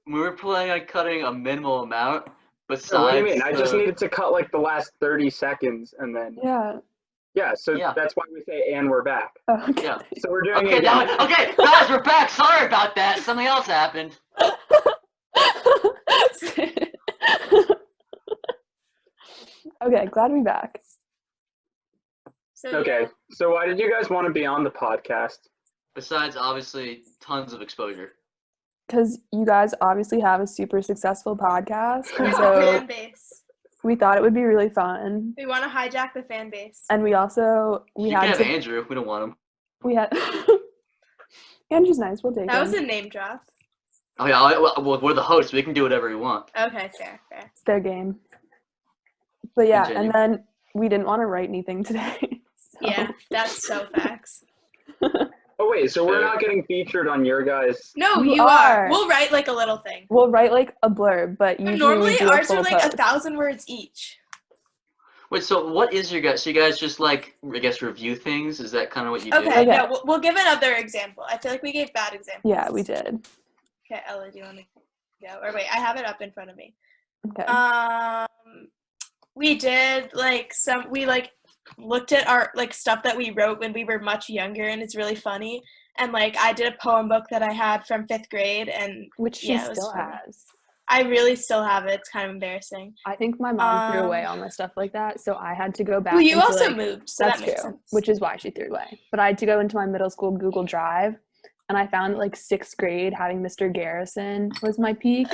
we were planning on cutting a minimal amount. Besides, What do you mean? I just needed to cut like the last 30 seconds and then Yeah. so Yeah. that's why we say and we're back. Oh, okay. Yeah. So we're doing Okay, it again. okay, guys, we're back. Sorry about that. Something else happened. Okay, glad to be back. So, Okay. So why did you guys want to be on the podcast? Besides, obviously, tons of exposure. Because you guys obviously have a super successful podcast. And Yeah. so Fan base. we thought it would be really fun. We want to hijack the fan base. And we also, You can have Andrew. We don't want him. we had, Andrew's nice, we'll take That him. was a name drop. Oh yeah, well, we're the hosts. We can do whatever we want. Okay, fair. It's their game. But yeah, Continue. and then we didn't want to write anything today. so- Yeah, that's so facts. Oh wait, so we're Fair. not getting featured on your guys. No, You you are. are. We'll write like a little thing. We'll write like a blurb, but usually Normally we do a ours full are like post. 1,000 words each. Wait, so what is your guys? So you guys just like, I guess, review things? Is that kind of what you do? Okay, Okay. no, we'll give another example. I feel like we gave bad examples. Yeah, we did. Okay, Ella, do you want to go? Or wait, I have it up in front of me. Okay. We did we looked at our like stuff that we wrote when we were much younger, and it's really funny. And like I did a poem book that I had from 5th grade, and Which she yeah, it was still funny. has. I really still have it. It's kind of embarrassing. I think my mom threw away all my stuff like that, so I had to go back. Well, you into, also like, moved, so that's that makes true, sense. which is why she threw it away. But I had to go into my middle school Google Drive, and I found like 6th grade having Mr. Garrison was my peak.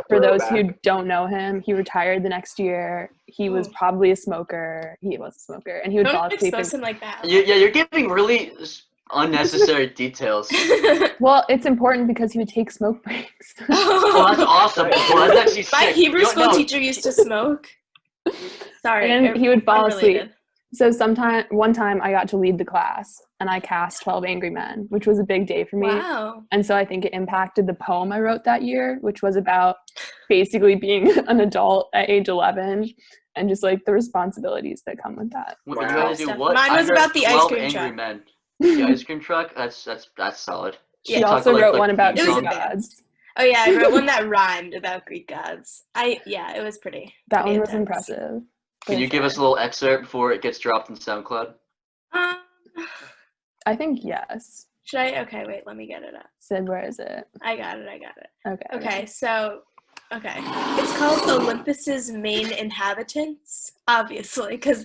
For those who don't know him, he retired the next year. He was probably a smoker. He was a smoker, and he would fall Don't asleep. expose him like that. Yeah, you're giving really Unnecessary details. Well, it's important because he would take smoke breaks. Oh, that's awesome. Well, that's actually sick. My Hebrew You school know- teacher used to smoke. Sorry. And he would fall asleep. unrelated. So one time I got to lead the class and I cast 12 Angry Men, which was a big day for me. Wow. And so I think it impacted the poem I wrote that year, which was about basically being an adult at age 11 and just like the responsibilities that come with that. What Wow. you gotta do? Stuff. What? Mine was I about heard the ice 12 cream Angry truck. Men. The ice cream truck. That's solid. She Yeah. also wrote one about It was Greek a band. gods. Oh yeah, I wrote one that rhymed about Greek gods. It was pretty. That pretty one was intense. impressive. Can for you give us a sure. little excerpt before it gets dropped in SoundCloud? I think yes. Should I? Okay, wait. Let me get it up. Sid, where is it? I got it. Okay. Okay, so, it's called Olympus's Main Inhabitants, obviously, because,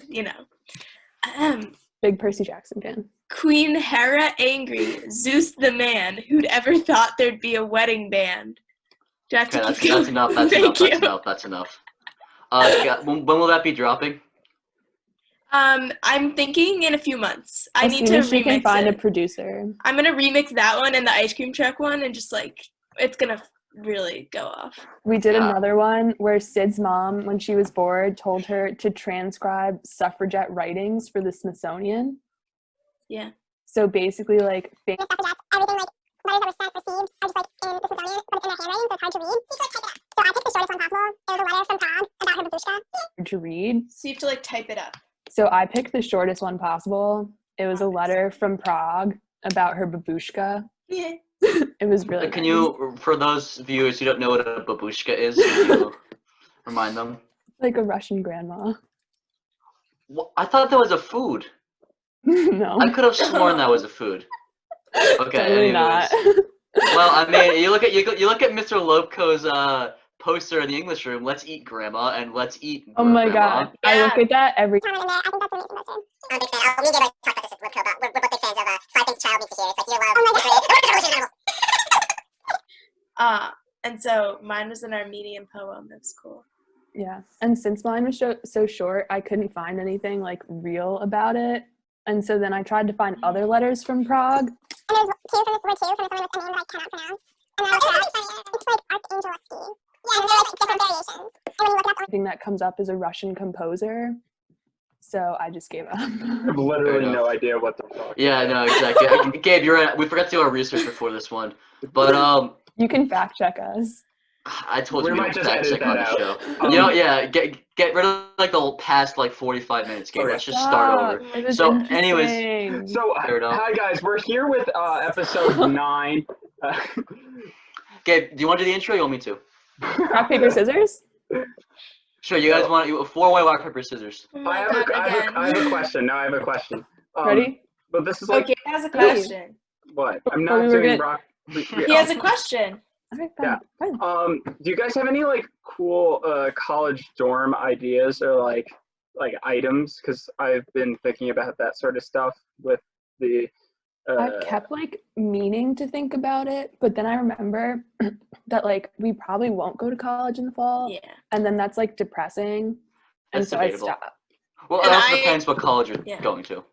Big Percy Jackson fan. Queen Hera angry, Zeus the man, who'd ever thought there'd be a wedding band. Do I have Okay, to that's keep going? enough. Thank you. That's enough. When will that be dropping? I'm thinking in a few months. I As need soon to as she can remix find a it. producer. I'm gonna remix that one and the ice cream truck one, and just it's gonna really go off. We did Yeah. another one where Sid's mom, when she was bored, told her to transcribe suffragette writings for the Smithsonian. Yeah. So basically, like, Everything letters that were sent, received, are just in the Smithsonian, but it's in their handwriting, so it's hard to read. So I picked the shortest one possible. It was a letter from Prague about her babushka. to read. So you have to type it up. So I picked the shortest one possible. It was a letter from Prague about her babushka. Yeah. It was really Can nice. you, for those viewers who don't know what a babushka is, can you remind them? Like a Russian grandma. I thought that was a food. No. I could have sworn that was a food. Okay, Totally anyways. not. Well, I mean, you look at Mr. Lobko's poster in the English room. Let's eat grandma and let's eat. Oh my grandma. god. I look at that every Comment in there. I think that's an amazing poster. I'm a big fan. Me and Gabriel talked about this with Koba. We're both big fans of 5 Things a Child Needs to Hear. It's like, dear love. Oh my god. And so mine was an Armenian poem. That's cool. Yeah. And since mine was so short, I couldn't find anything like real about it. And so then I tried to find other letters from Prague. And there's two from this word too, from this one with a name that I cannot pronounce. And then it's like Archangel Ski. Yeah, and they're like different variations. And when you look it up, Everything that comes up is a Russian composer. So I just gave up. I have literally no idea what they're talking Yeah, no, exactly. Gabe, you're right. We forgot to do our research before this one, but You can fact check us. I told you We we might don't just fact edit check on the that show. out. Yeah, get rid of the past 45 minutes, Gabe. Okay. Let's just start over. It was So, interesting. anyways, So, Fair enough. hi guys, we're here with episode 9. Gabe, do you want to do the intro? Or you want me to? Rock, paper, scissors? Sure. You guys want 4-way rock paper scissors? Oh I my have, god, I again. have a question. Now I have a question. Ready? But this is like, Okay, he has a question. what? I'm But not we were doing gonna- rock. He has a question. Okay, Yeah. fine. Do you guys have any like cool college dorm ideas or like items? Because I've been thinking about that sort of stuff with the. I've kept like meaning to think about it, but then I remember that like we probably won't go to college in the fall, Yeah. and then that's like depressing, and That's so debatable. I stopped. Well, And it also I- depends what college you're Yeah. going to. Um,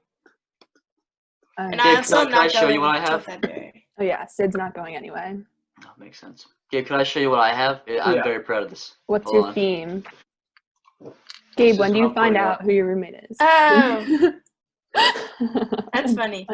And Gabe, I also am can I not show you going what I until have? February. oh yeah, Sid's not going anyway. Oh, makes sense. Gabe, can I show you what I have? I'm Yeah. very proud of this. What's Hold your on. theme? This Gabe, is when do what you I'm find putting out up. who your roommate is? Oh, that's funny.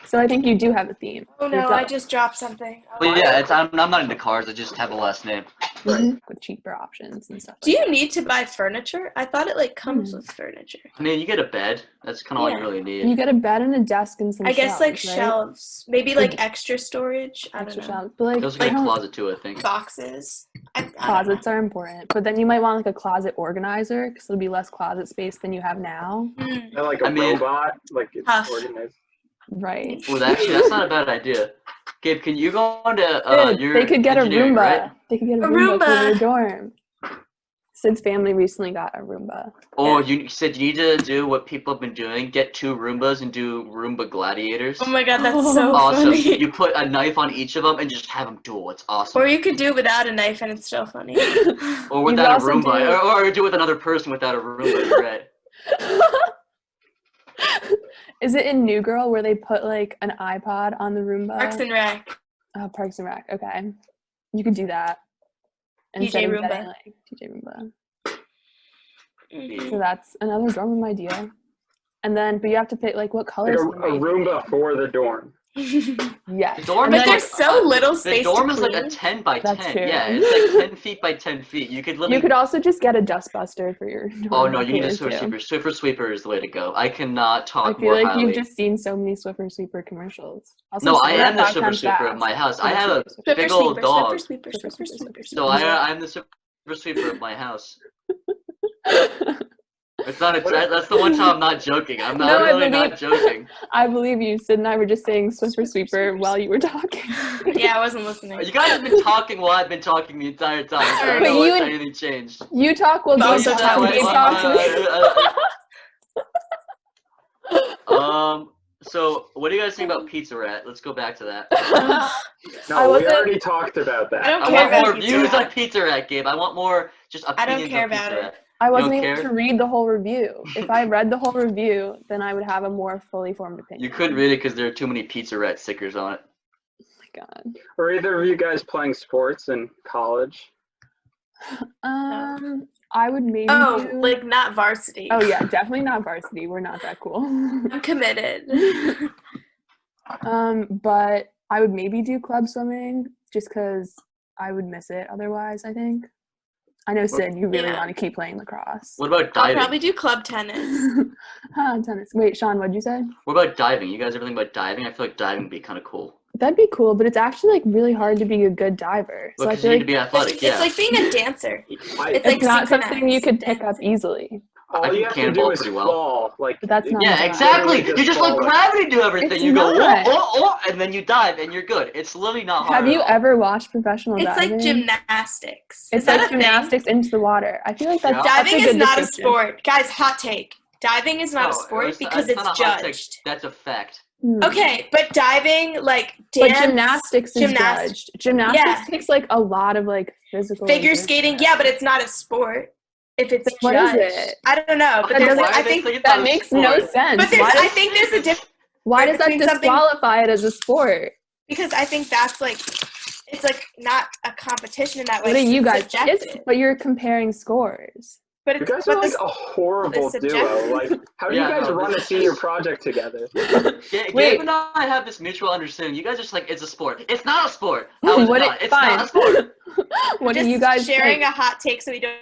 So I think you do have a theme. Oh no, I just dropped something. Oh, Well, yeah, I'm not into cars. I just have a last name. Mhm, with cheaper options and stuff. Do like you that. need to buy furniture? I thought it comes with furniture. I mean, you get a bed. That's kind of all Yeah. you really need. You get a bed and a desk and some I guess shelves, right? shelves, maybe extra storage. I Extra don't know. shelves, but like, There's I like a don't- closet too, I think. Boxes. I don't closets are important, but then you might want like a closet organizer because it'll be less closet space than you have now. know. Mm. Or like a I mean- robot, like it's Tough. organized. Right. Well, actually, that's not a bad idea. Gabe, can you go on to Sid, your they could get a engineering, Roomba. right? They could get a A Roomba for Roomba. their dorm. Sid's family recently got a Roomba. Oh, Yeah. you said you need to do what people have been doing. Get 2 Roombas and do Roomba gladiators. Oh my god, that's so Awesome. funny. You put a knife on each of them and just have them duel. It's awesome. Or you could do it without a knife and it's still funny. Or You without a could also Roomba. do- Or do it with another person without a Roomba. You're right. Is it in New Girl where they put like an iPod on the Roomba? Parks and Rec. Oh, Parks and Rec. Okay, you could do that. DJ Instead of Roomba. getting, like, DJ Roomba. Mhm. So that's another dorm room idea. And then, but you have to pick like what Like colors. a Roomba for the dorm. Yes. The dorm And But then there's so little The space dorm to is like clean. a 10 by 10. That's true. Yeah, it's like 10 feet by 10 feet. You could literally. you could also just get a dustbuster for your dorm. Oh no, room you need a cooler, Swiffer too. Sweeper. Swiffer Sweeper is the way to go. I cannot I talk feel more like highly. you've just seen so many Swiffer Sweeper commercials. Also, No, I Swiffer am the 5 Swiffer times Sweeper of fast. my house. Swiffer, I have a Swiffer, Swiffer big old Sweeper, dog. Swiffer Sweeper, Swiffer, Swiffer Swiffer, Sweeper, So I'm the Swiffer Sweeper of my house. It's not. That's the one time I'm not joking. I'm not No, I really not joking. I believe you. Sid and I were just saying Swiffer Sweeper while you were talking. Yeah, I wasn't listening. You guys have been talking while I've been talking the entire time. So I don't But know you if and- anything changed. You talk while Both Gabe of talks. them. Gabe talks. So what do you guys think about Pizza Rat? Let's go back to that. No, I we wasn't- already talked about that. I don't I care want about more Pizza views Rat. on Pizza Rat, Gabe. I want more just I opinions don't care on Pizza about it. Rat. I wasn't don't able care? to read the whole review. If I read the whole review, then I would have a more fully formed opinion. You couldn't read it because there are too many Pizza Rat stickers on it. Oh my god. Were either of you guys playing sports in college? I would maybe Oh, do... like not varsity. Oh yeah, definitely not varsity. We're not that cool. I'm committed. But I would maybe do club swimming just because I would miss it otherwise, I think. I know, Sid, you really Yeah. want to keep playing lacrosse. What about I'll diving? probably do club tennis. Tennis. Wait, Sean, what'd you say? What about diving? You guys ever think about diving? I feel like diving would be kind of cool. That'd be cool, but it's actually like really hard to be a good diver. So Well, I 'cause you feel need to like be athletic, yeah. It's like being a dancer. It's like it's not something you synchronized could pick up dancing. easily. All I you can have to cannonball do is pretty well. fall. Like But that's not Yeah, dive. exactly. Literally You just let fall. gravity do everything. It's You go, not. oh, and then you dive, and you're good. It's literally not hard Have at you all. ever watched professional It's diving? like gymnastics. It's Is that like a thing? gymnastics into the water. I feel like that's, Yeah. that's Diving a is good not a description. sport. Guys, hot take. Diving is not a No, sport because it's not a hot take. judged. That's a fact. Okay, but diving, like But dance, gymnastics is judged. Gymnastics Yeah. takes like a lot of like physical figure exertion. skating, yeah, but it's not a sport if it's What is judged. it? I don't know, but Okay, there's, why I do they think, think it's That not a makes no sport? sense. but there's, Why I does, think there's a difference why does that between something- disqualify it as a sport? because I think that's like, it's like not a competition in that way. What are you it's guys? subjective. But you're comparing scores. But you it's guys but are like this- a horrible it's duo. subjective. Like, how do Yeah, you guys no, run a this- senior project together? Gabe Wait. and I have this mutual understanding. You guys are just like, it's a sport. It's not a sport. How is it What not? it- It's not a fine. sport. What do just you guys sharing think? a hot take so we don't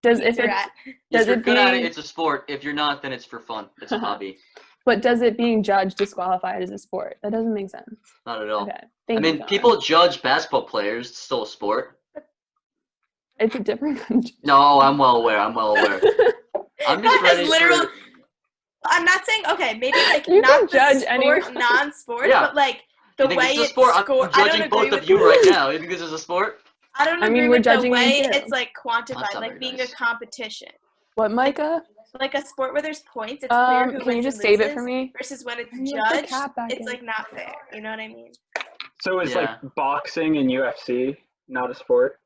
Does if get it's at. Does If you're it good at it, being- it's a sport. If you're not, then it's for fun. It's a hobby. But does it being judged disqualify it as a sport? That doesn't make sense. Not at all. Okay. I Thank you, mean, Sean. people judge basketball players. It's still a sport. It's a different. No, I'm well aware. I'm well aware. I'm just That is ready literal- for... I'm not saying okay, maybe like You not can the judge sport, anyone. non-sport, Yeah. but like the You think way it's a it's sport? scored. I'm I don't judging agree both with of you right now. You think this is a sport? I don't I agree mean, we're with the judging you way too. it's like That's quantified, not like very being nice. a competition. What, Micah? Like a sport where there's points, it's clear who Can you wins just and save it loses, for me? versus when it's Can you put the judged, cap back it's in? like not fair. You know what I mean? So it's Yeah. like boxing and UFC, not a sport.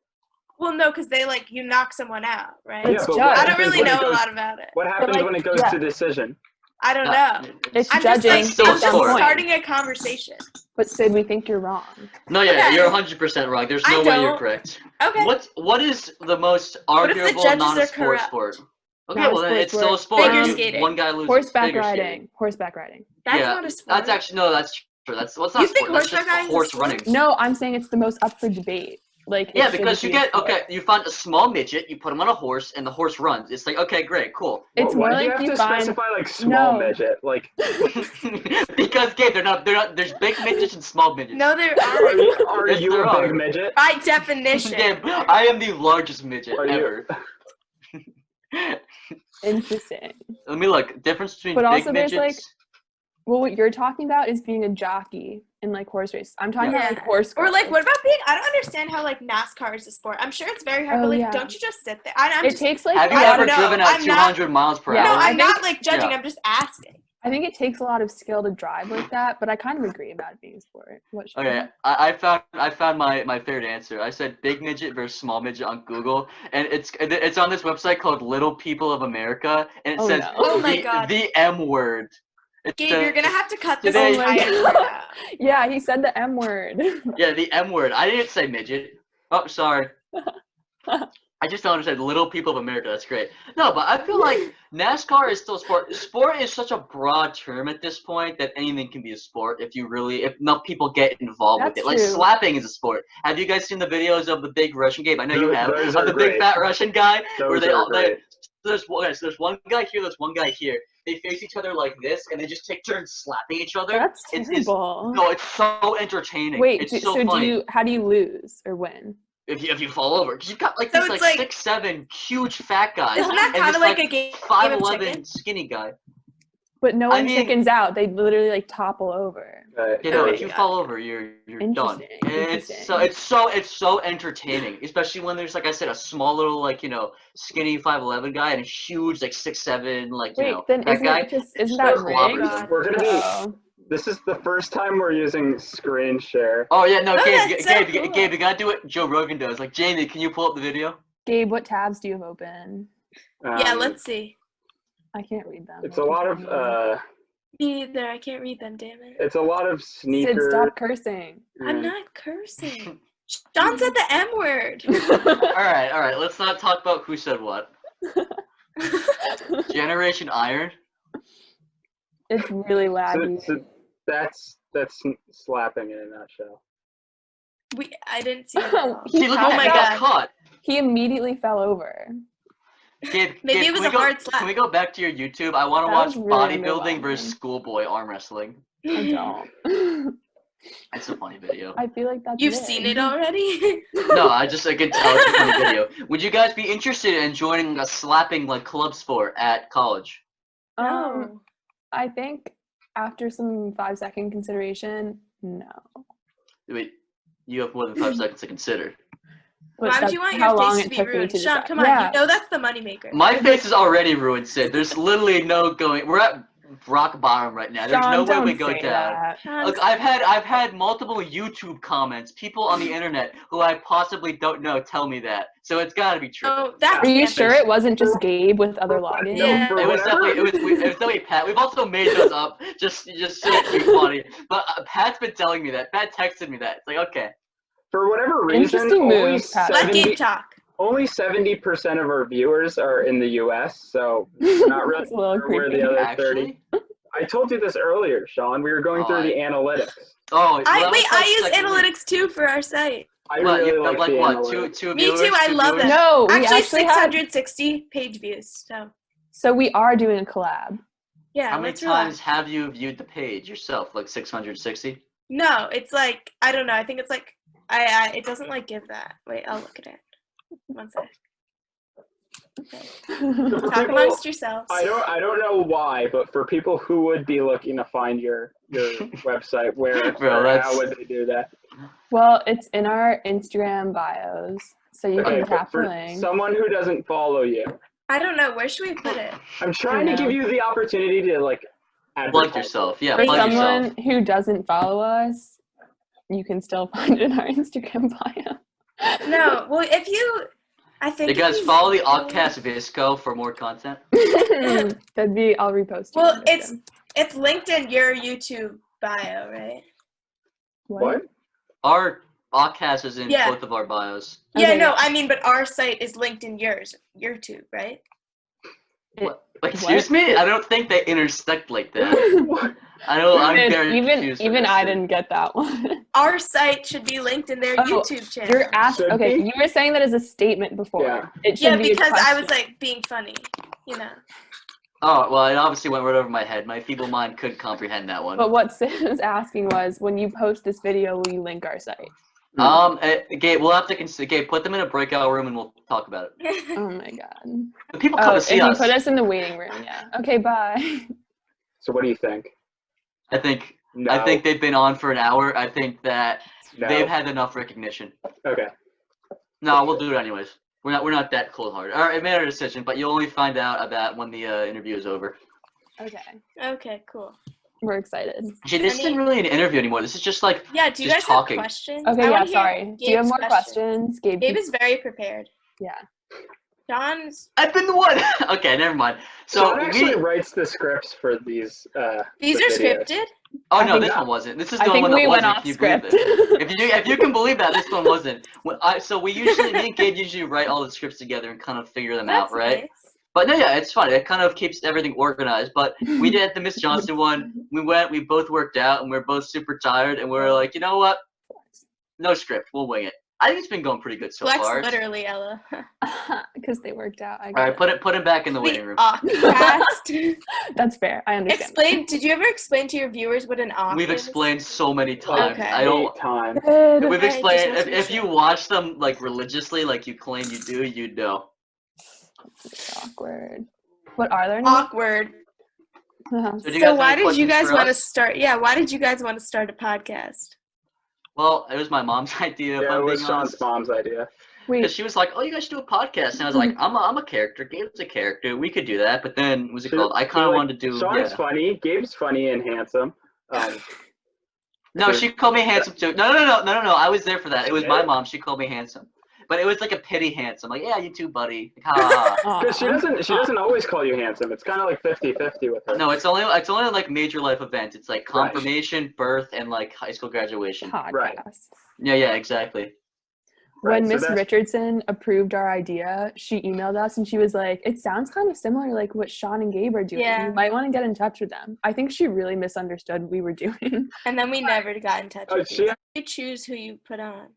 Well, no, because they like you knock someone out, right? It's but judged. what I don't happens really when it know a goes- lot about it. What happens like, when it goes yeah. to decision? I don't know. It's I'm just judging saying, That's still I'm a just sport. starting a conversation. But Sid, we think you're wrong. No, yeah, Okay. you're 100% wrong. There's I no way you're don't. correct. Okay. What is the most if the arguable judges not are a sport corrupt? sport? Okay, Not a well then sport it's still a sport. sport. Figure You- skating. One guy loses. Horseback Figure riding. skating. Horseback riding. That's Yeah, not a sport. That's actually no. That's true. That's what's not You think sport. That's just horseback riding is a horse sport? running. No, I'm saying it's the most up for debate. Like it Yeah, shouldn't because you be a get sport. okay. You find a small midget. You put him on a horse, and the horse runs. It's like okay, great, cool. It's Why more do you like have you to find. specify like small No. midget? Like, Because Gabe, they're not. There's big midgets and small midgets. No, there are aren't. you, are Yes, you there a big are. midget? By definition. Gabe, I am the largest midget Are you- ever. Interesting. Let me look. Difference between But big also there's, midgets. like, Well, what you're talking about is being a jockey in like horse races. I'm talking about like Yeah. horse. Or like, girls. what about being? I don't understand how like NASCAR is a sport. I'm sure it's very hard, Oh, but like, yeah. don't you just sit there? I'm It just, takes like Have a you lot ever of, know. driven at I'm not- 200 miles per Yeah, no, hour? I I'm not think- like judging. yeah. I'm just asking. I think it takes a lot of skill to drive like that, but I kind of agree about it being a sport. What should Okay, I found my third answer. I said big midget versus small midget on Google, and it's on this website called Little People of America, and it Oh, says no. Oh my the, God. the M word. Gabe, you're gonna have to cut this Today- entire word out. Yeah, he said the M word. Yeah, the M word. I didn't say midget. Oh, sorry. I just don't understand. Little people of America. That's great. No, but I feel like NASCAR is still a sport. Sport is such a broad term at this point that anything can be a sport if enough people get involved with That's it. Like true. slapping is a sport. Have you guys seen the videos of the big Russian game? I know you have. Those Of are the big great. fat Russian guy where Those they are all great. there's one guy here, there's one guy here. They face each other like this, and they just take turns slapping each other. That's It's terrible. no, it's so entertaining. Wait, it's so funny. how do you lose or win? If you fall over, because you've got like So this it's like like- 6'7" huge fat guy, Isn't that and kind this, of like a game of 5'11" chicken? skinny guy. But no I one mean- chickens out. They literally like topple over. You know, Oh if my you God. fall over, you're done. Interesting, It's so entertaining, especially when there's, like I said, a small little like skinny 5'11" guy and a huge like 6'7" like Wait, then that guy. isn't so that collaborative. rigged? We're gonna be. Uh-oh. This is the first time we're using screen share. Oh yeah, no, Oh, Gabe, that's so cool. Gabe, you gotta do what Joe Rogan does. Like Jamie, can you pull up the video? Gabe, what tabs do you have open? Yeah, let's see. I can't read them. It's a lot of Me either. I can't read them. Damn it. it's a lot of Sid, sneaker. stop cursing. I'm not cursing. Sean said the M word. All right. Let's not talk about who said what. Generation Iron. It's really laggy. So that's slapping in a nutshell. I didn't see it. See, look Oh at my that. He got God. caught. He immediately fell over. Gabe, Maybe Gabe, it was can we a hard slap. Can we go back to your YouTube? I want to That watch was really bodybuilding versus underwhelming. schoolboy arm wrestling. I don't. It's a funny video. I feel like that's You've rigged. seen it already? No, I can tell it's a funny video. Would you guys be interested in joining a slapping like club sport at college? No. I think after some 5-second consideration, no. Wait, you have more than 5 seconds to consider. But Why would that's you want how your long face it to be took me ruined? to Sean, decide. come on. Yeah. You know that's the moneymaker. My face is already ruined, Sid. There's literally no going. We're at rock bottom right now. There's Sean, no way we don't go say down. that. Sean, Look, I've had multiple YouTube comments, people on the internet who I possibly don't know tell me that. So it's got to be true. oh, that Are you can't be sure it wasn't just Gabe with other logins? Yeah. for It was whatever- definitely Pat. We've also made those up just so it can be funny. But Pat's been telling me that. Pat texted me that. It's like, okay. For whatever reason, Interesting only move, Pat. Let Gabe talk. only 70% of our viewers are in the U.S., so we're not really That's a little sure where creepy. the other Actually? 30. I told you this earlier, Sean. We were going through the analytics. Oh, well, that was I like use second week. analytics too for our site. I What, really you have like the what? analytics. Two Me viewers? too, I Two love viewers? that. No, we Actually, actually have. 660 page views. So we are doing a collab. Yeah, How many let's times relax. have you viewed the page yourself? Like 660? No, it's like I don't know. I think it's like it doesn't like give that. Wait, I'll look at it. One sec. Okay. For Talk people- amongst yourselves. I don't know why, but for people who would be looking to find your website, where Bro, or that's- how would they do that? Well, it's in our Instagram bios, so you Okay, can but tap the for link. someone who doesn't follow you, I don't know. Where should we put it? I'm trying to know. give you the opportunity to Plug advertise. yourself. Yeah, For plug yourself. someone who doesn't follow us, you can still find it in our Instagram bio. No, well, if you, I think. You if guys you follow the follow- Oddcast Visco for more content. That'd be. I'll repost it. Well, on it's Instagram. linked in your YouTube bio, right? What? Our Oddcast is in Yeah. both of our bios. Yeah, Okay, no, yeah. I mean, but our site is linked in yours, YouTube, right? What? Excuse me? I don't think they intersect like that. I'm very even confused with even this I shit. didn't get that one. Our site should be linked in their Oh, YouTube channel. You're asking. Should Okay, be? you were saying that as a statement before. Yeah. It should Yeah, be a because I was question. like being funny, you know. Oh, well, it obviously went right over my head. My feeble mind couldn't comprehend that one. But what Sid was asking was, when you post this video, will you link our site? Gabe, we'll have to Gabe, put them in a breakout room and we'll talk about it. Oh my god. The people come Oh, to if see you us. put us in the waiting room, yeah. Okay, bye. So what do you think? I think No. they've been on for an hour. I think that No. they've had enough recognition. Okay. No, we'll do it anyways. We're not that cold-hearted. All right, I made our decision, but you'll only find out about when the interview is over. Okay, Okay, cool. we're excited. Actually, this isn't really an interview anymore. This is just like Yeah, do you Just guys talking. have questions? Okay, I yeah, wanna hear sorry. Do you have Gabe's more question. questions? Gabe, Gabe is very prepared. yeah. John's. I've been the one. Okay, never mind. So Sean actually writes the scripts for these. These the are videos. scripted. Oh I no, think- this one wasn't. This is I the think one that we went wasn't. off Can you believe script. it? If you can believe that, this one wasn't. So we usually, me and Gabe usually write all the scripts together and kind of figure them out, That's right? nice. But no, yeah, it's fun. It kind of keeps everything organized. But we did the Miss Johnson one. We both worked out, and we were both super tired, and we were like, you know what? No script. We'll wing it. I think it's been going pretty good so Flex far. literally, Ella. Because they worked out. I All get right, put it back in the waiting room. Awkcast. That's fair. I understand. Did you ever explain to your viewers what an awk We've is? explained so many times. Okay. I don't. 8 times. Good. We've I just explained. wasn't If you sure. watch them like religiously, like you claim you do, you'd know. Awkward. What are there? Awkward. Uh-huh. So, do you So guys why have any did you questions guys for want to us? start? Yeah, why did you guys want to start a podcast? Well, it was my mom's idea. If Yeah, it I'm was being Sean's honest. mom's idea. Wait, Because she was like, "Oh, you guys should do a podcast," and I was like, "I'm a character. Gabe's a character. We could do that." But then, what's it She- called? I she, kind of like, wanted to do. Sean's Yeah. funny. Gabe's funny and handsome. No, she called me handsome too. No. I was there for that. It was my Yeah. mom. She called me handsome, but it was like a pity handsome. Like, yeah, you too, buddy. Like, ha, ha, ha. Because she doesn't always call you handsome. It's kind of like 50-50 with her. No, it's only like major life events. It's like confirmation, birth, and like high school graduation. podcast. Right. Yeah, exactly. Right, When so Miss that's- Richardson approved our idea, she emailed us and she was like, "It sounds kind of similar to like what Sean and Gabe are doing. Yeah. You might want to get in touch with them." I think she really misunderstood what we were doing. And then we never got in touch Oh, with she- you. You choose who you put on.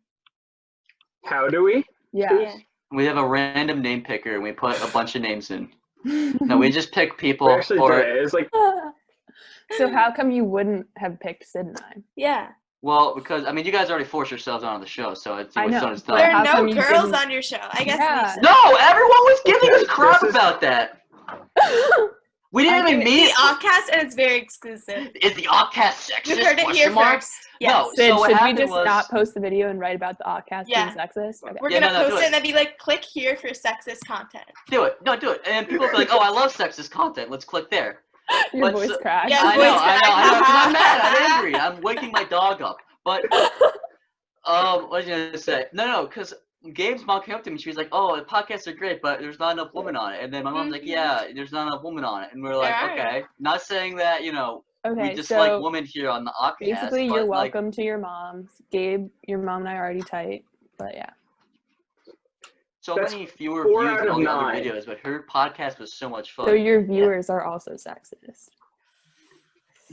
How do we? Yeah. Yeah. We have a random name picker, and we put a bunch of names in. No, we just pick people. We actually or did it. It's like, So how come you wouldn't have picked Sid and I? Yeah. well, because I mean, you guys already forced yourselves on the show, so it's I what's know, done is but There done. how are come no you girls didn't- on your show. I guess Yeah. Lisa. No, everyone was giving Okay, us crap this is- about that. We didn't even It's meet. the Awkcast and it's very exclusive. Is the Awkcast sexist? You heard it Question here mark? first. Yes. No. Sid, So what should we happened just was- not post the video and write about the Oddcast Yeah. being sexist? Okay. We're Yeah, gonna no, do post it. it and then be like, click here for sexist content. Do it. No, do it. And people will be like, "Oh, I love sexist content. Let's click there." Your But voice so- cracked. Yeah, I voice know. 'Cause I'm mad. I'm crack. angry. I'm waking my dog up. But what was I gonna say? No, because Gabe's mom came up to me. She was like, "Oh, the podcasts are great, but there's not enough women on it." And then my mom's like, Mhm. "Yeah, there's not enough women on it." And we're like, There are. "Okay." Not saying that we Okay, dislike so women here on the Awkcast. basically but, you're like, welcome to your mom's. Gabe, your mom and I are already tight, but yeah. so That's many fewer 4 views out than of all the other 9. videos, but her podcast was so much fun. So your viewers are also sexist.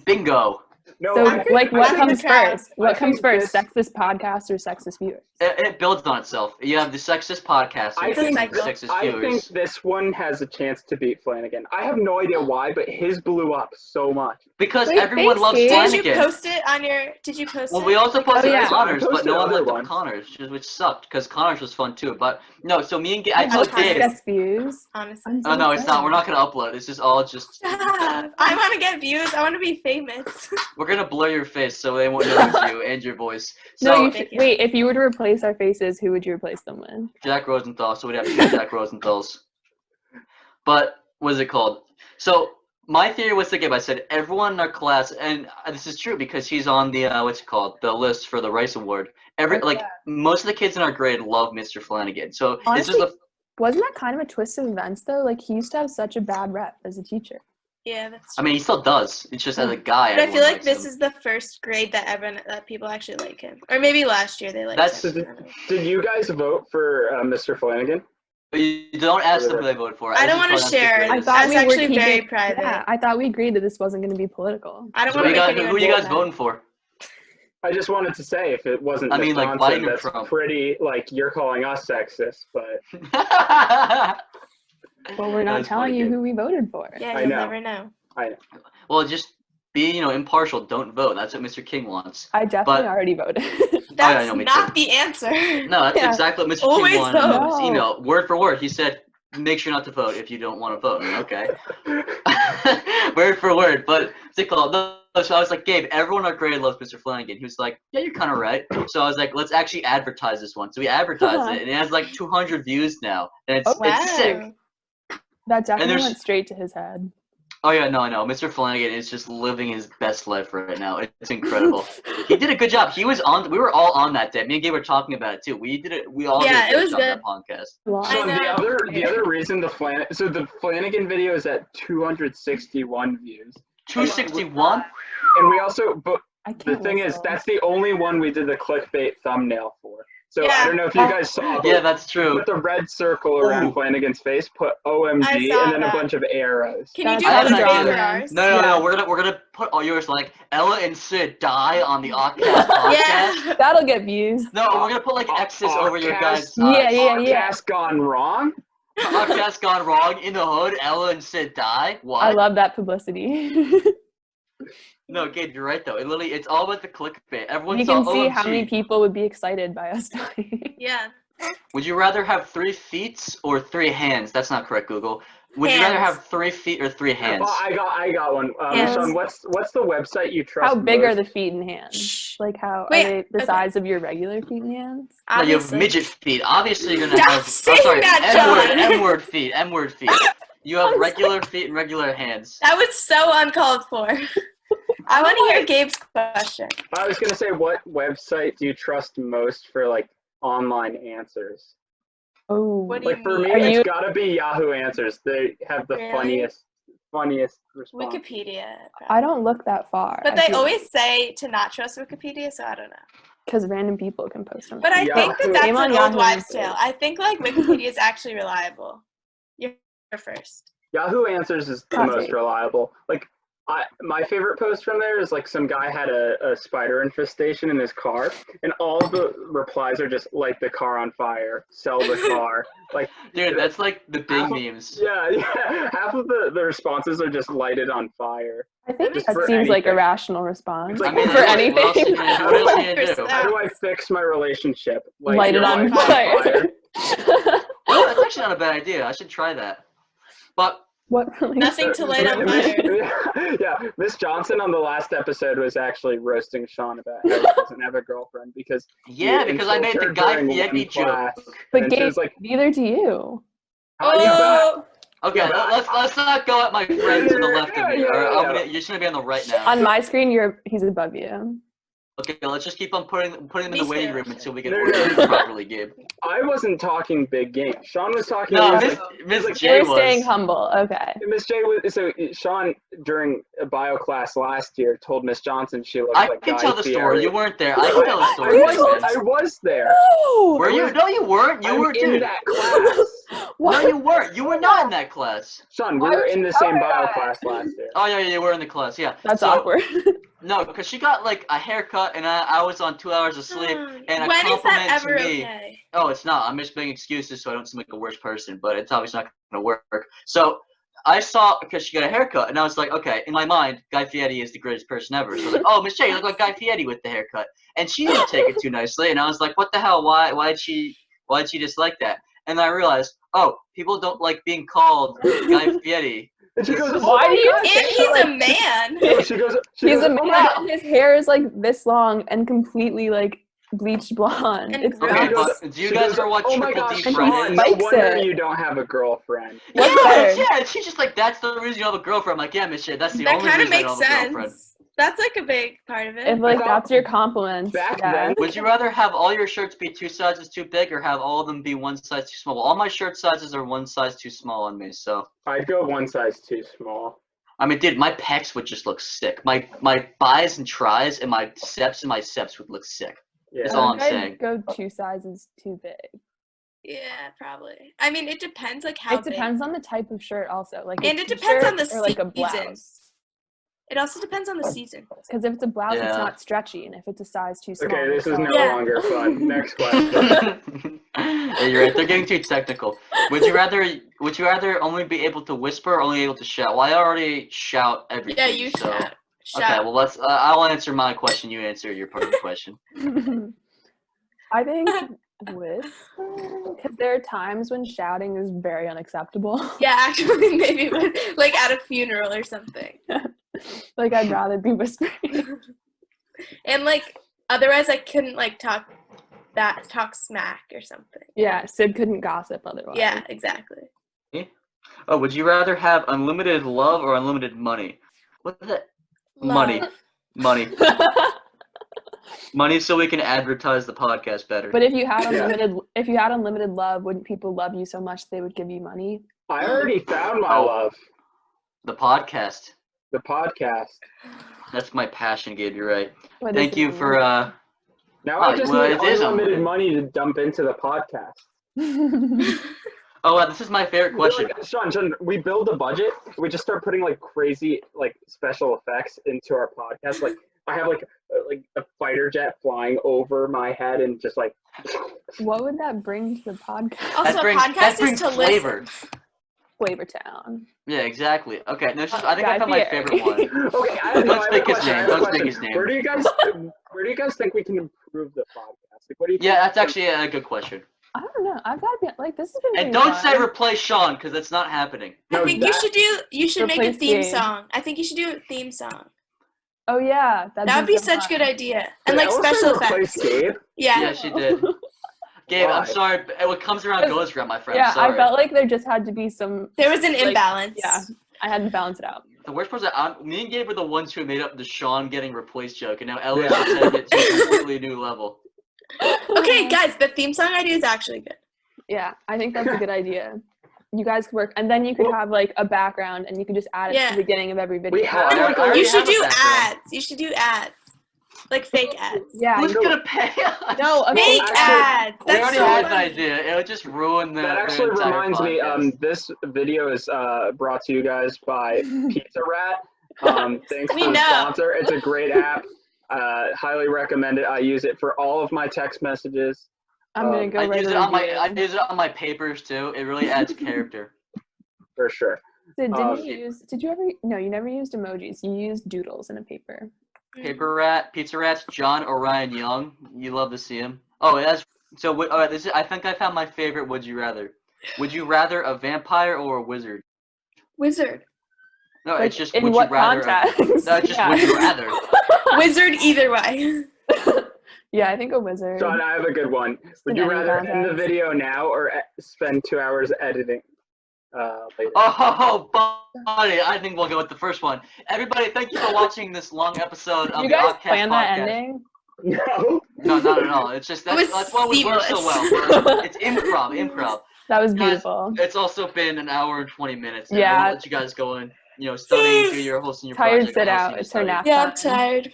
Bingo. no, So I think- like I what think comes it's- first? What I comes think first? this- Sexist podcast or sexist viewers? It builds on itself. You have the sexist podcast. I It's a think, cycle. sexist I think viewers. this one has a chance to beat Flanagan. I have no idea why, but his blew up so much. Because Wait, everyone thanks, loves Gabe. Did you Flanagan. post it on your? Did you post Well, it? we also posted yeah. Connors, I but no posted one other liked up ones. Connors, which sucked because Connors was fun too. But no, so me and Gabe, I hope told Connors Gabe. gets views. Honestly. I'm so Oh no, it's not. excited. We're not gonna upload. This is all just. Stop. I want to get views. I want to be famous. We're gonna blur your face so they won't notice you and your voice. No, So you Thank should, you. wait. If you were to replace our faces, who would you replace them with? Jack Rosenthal, so we'd have 2 Jack Rosenthals. But what is it called? So my theory was to Gabe. I said everyone in our class, and this is true because he's on the what's it called, the list for the Rice Award. Oh, Like yeah. most of the kids in our grade love Mr. Flanagan. So it's Honestly, just a Wasn't that kind of a twist of events though? Like he used to have such a bad rep as a teacher. Yeah, that's. I mean, he still does. It's just as a guy. But I feel everyone like likes this him. is the first grade that people actually like him, or maybe last year they liked That's- him. Did you guys vote for Mr. Flanagan? But you don't ask them who they voted for. I don't just want to thought that's the share. greatest. I thought That's we were actually very keeping- private. Yeah, I thought we agreed that this wasn't going to be political. I don't So want to make who anyone you guys feel voting for? I just wanted to say, if it wasn't I Miss mean, like, Johnson, Biden or that's Trump? pretty, like, you're calling us sexist, but Well, we're That not is telling funny, you Gabe. who we voted for. Yeah, I you'll know. never know. Well, just be, impartial. Don't vote. That's what Mr. King wants. I definitely But- already voted. That's know, me not too. the answer. No, that's Yeah. exactly what Mr. Always King wanted in vote. his email, word for word. He said, "Make sure not to vote if you don't want to vote." Okay, word for word. But what's it called? No, so I was like, Gabe, everyone in our grade loves Mr. Flanagan. He was like, yeah, you're kind of right. So I was like, let's actually advertise this one. So we advertised it, and it has like 200 views now, and it's Oh, it's sick. That definitely there's- went straight to his head. Oh yeah, no, Mr. Flanagan is just living his best life right now. It's incredible. He did a good job. He was on. We were all on that day. Me and Gabe were talking about it too. We did it. We all Yeah, did a it good was job on that podcast. So I know. the other reason the Flanagan video is at 261 views. 261. And we also, but I the can't thing is, whistle. that's the only one we did the clickbait thumbnail for. So Yeah. I don't know if you guys saw, but Yeah, that's true. put the red circle around Ooh. Flanagan's face, put I OMG, saw and then a that. bunch of arrows. Can you do I have clickbait an for idea. ours? No, Yeah. we're gonna put all yours like Ella and Sid die on the Oddcast podcast. Yeah. That'll get views. No, we're gonna put like X's over your guys' Yeah, eyes. yeah. Podcast gone wrong? Podcast gone wrong in the hood. Ella and Sid die. What? I love that publicity. No, Gabe, you're right though. It's all about the clickbait. Everyone's You can all see OMG. how many people would be excited by us dying. Yeah. Would you rather have 3 feet or 3 hands? That's not correct, Google. Would you rather Hands. have 3 feet or 3 hands? Oh, I got one. Yes. Sean, what's the website you trust How big most? are the feet and hands? Shh. Like how Wait, are they the okay. size of your regular feet and hands? No, you have Obviously. midget feet. Obviously, you're gonna Stop have. saying I'm sorry, that, John. M-word feet. M-word feet. You have regular feet and regular hands. That was so uncalled for. I want to hear Gabe's question. I was gonna say, what website do you trust most for like online answers? Oh, What do you Like for mean? me, Are it's you- gotta be Yahoo Answers. They have the Really? funniest response. Wikipedia. I don't look that far. But they always say to not trust Wikipedia, so I don't know. because random people can post them. But I Yeah. think that that's Shame on an old Yahoo wives' Answers. tale. I think like Wikipedia is actually reliable. You're first. Yahoo Answers is the Copy. most reliable. Like, my favorite post from there is like some guy had a spider infestation in his car, and all the replies are just light the car on fire, sell the car. Like, Dude, that's like the big Half of- memes. yeah. Half of the responses are just lighted on fire. I think Just that for seems like a anything. rational response It's like, I mean, for what else anything. you gonna do? What else you gonna do? How do I fix my relationship? Light it your on life fire. Oh, that's actually not a bad idea. I should try that. But What really? Nothing to light on fire. Yeah, Miss Johnson on the last episode was actually roasting Sean about how he doesn't have a girlfriend because yeah, he because I made the insulted Guy her during Fieri one class, joke. But and she Gabe, was like, neither do you. "How you back?" Oh, Okay, Yeah, but let's not go at my friend to the left of me. Yeah, Or yeah. you're just gonna be on the right now. On my screen, he's above you. Okay, let's just keep on putting them in Me the waiting too. room until we get No, ordered no. properly, Gabe. I wasn't talking big game. Sean was talking. No, he was Miss like, J You're staying was. humble. Okay. Miss J was so Sean during a bio class last year told Miss Johnson she looked I like can Guy tell the Fieri. story. You weren't there. I can tell the story. You Thanks, told- man. I was there. Were you? No, you weren't. You I'm were, in dude. that class. No, you weren't. You were not in that class. Sean, we Why were would in you the tell same her bio that? class last year. Oh yeah, you were in the class. Yeah. That's So- awkward. No, because she got like a haircut and I was on 2 hours of sleep. And a when is that compliment to ever me. okay? Oh, it's not. I'm just making excuses so I don't seem like a worse person, but it's obviously not going to work. So I saw because she got a haircut, and I was like, okay, in my mind, Guy Fieri is the greatest person ever. So I was like, oh, Miss J, you look like Guy Fieri with the haircut. And she didn't take it too nicely, and I was like, what the hell? Why'd she dislike that? And I realized, oh, people don't like being called Guy Fieri. And she goes, Why do you God, And he's a man. no, she goes, He's a "Oh my man. God." And his hair is like this long and completely like bleached blonde. And It's gross. Okay, not. but do you She guys goes, ever watch "Oh my Triple gosh, D And Sean, Fridays? no likes wonder it. you don't have a girlfriend." What's Yeah, better? yeah. She's just like, that's the reason you have a girlfriend. I'm like, yeah, Miss J, that's the That only kind of reason I makes don't have a girlfriend. sense. That's like a big part of it. If like thought that's your compliment. back Yeah. then- Would you rather have all your shirts be 2 sizes too big or have all of them be 1 size too small? Well, all my shirt sizes are 1 size too small on me, so. I'd go one size too small. I mean, dude, my pecs would just look sick. My bis and tries and my seps would look sick. Yeah. That's all I'm I'd saying. go 2 sizes too big. Yeah, probably. I mean, it depends like how It depends on the type of shirt also. Like And a it depends on t-shirt the or like a season. blouse. It also depends on the season. Because if it's a blouse, it's Yeah. not stretchy, and if it's a size too small, Okay, this it's is no not. Yeah. longer fun. Next question. Yeah, you're right. They're getting too technical. Would you rather only be able to whisper or only able to shout? Well, I already shout everything. Yeah, you so. shout. Okay, well let's. I'll answer my question. You answer your part of the question. I think because there are times when shouting is very unacceptable. Yeah, actually, maybe like at a funeral or something. Like I'd rather be whispering. And like otherwise, I couldn't like talk smack or something. Yeah, Sid couldn't gossip otherwise. Yeah, exactly. Oh, would you rather have unlimited love or unlimited money? What is that? Money. Love. Money. Money so we can advertise the podcast better. But if you had Yeah. unlimited love, wouldn't people love you so much they would give you money? I already found my Oh. love. The podcast. The podcast. That's my passion, Gabe. You're right. What Thank does you it for Now Oh, I just well, need it is unlimited unlimited. money to dump into the podcast. mean? Oh, this is my favorite question. Like, Sean, we build a budget. We just start putting like crazy like special effects into our podcast. Like I have like a fighter jet flying over my head and just like. What would that bring to the podcast? Also, that brings podcast is to flavor. listen. Flavor Town. Yeah, exactly. Okay, no, I think I Guy found my Fieri. favorite one. Okay, I have Let's a make his question. I name. have a Let's make question. his name. Where do you guys think we can improve the podcast? Like, what do you? Yeah, think? that's actually a good question. I don't know. I've got to be like this has been. And pretty don't say fun. replace Sean, because that's not happening. No, I think you should make a Replace theme Gabe. song. I think you should do a theme song. Oh yeah, That would be so such fun. good idea. And Did like Ella say special replace effects. Gabe? Yeah. Yeah, she did. Gabe, I'm Why? sorry. But what comes around goes around, my friend. Yeah, Sorry. I felt like there just had to be some. There was an Like, imbalance. Yeah, I had to balance it out. The worst part is that me and Gabe were the ones who made up the Sean getting replaced joke, and now Ella's Yeah. just taking it to a completely new level. Okay, guys, the theme song idea is actually good. Yeah, I think that's a good idea. You guys could work, and then you could have like a background, and you could just add it Yeah. to the beginning of every video. We have I like already You should have a do background. ads. You should do ads. Like fake ads. Yeah, Who's know- gonna pay us? no, a Fake actually- ads. We That's already so had an funny. idea. It would just ruin the. That the actually entire reminds me. podcast. This video is brought to you guys by Pizza Rat. Thanks We for the know. sponsor. It's a great app. Highly recommend it. I use it for all of my text messages. I'm gonna go I write use a it on review. I use it on my papers too. It really adds character. For sure. So did um, you use? Did you ever? No, you never used emojis. You used doodles in a paper. Paper Rat, Pizza Rats, John Orion Young. You love to see him. Oh, that's so. All right, this is. I think I found my favorite. Would you rather? Would you rather a vampire or a wizard? Wizard. No, Like, it's just. in Would what you rather? context? No, it's just. Yeah. Would you rather? Wizard either way. Yeah, I think a wizard. Sean, I have a good one. Would in you any rather end the context. video now or spend 2 hours editing later? Oh, buddy, I think we'll go with the first one. Everybody, thank you for watching this long episode Did of you the guys OCK plan that podcast. ending? No. No, not at all. It's just It was that's why we work so seamless. well. It's improv. That was Guys, beautiful. It's also been an hour and 20 minutes. And Yeah. I'll let you guys go and study, do your whole senior Tired project. sit and I'll out. see you It's her study. nap. Yeah, I'm time. tired.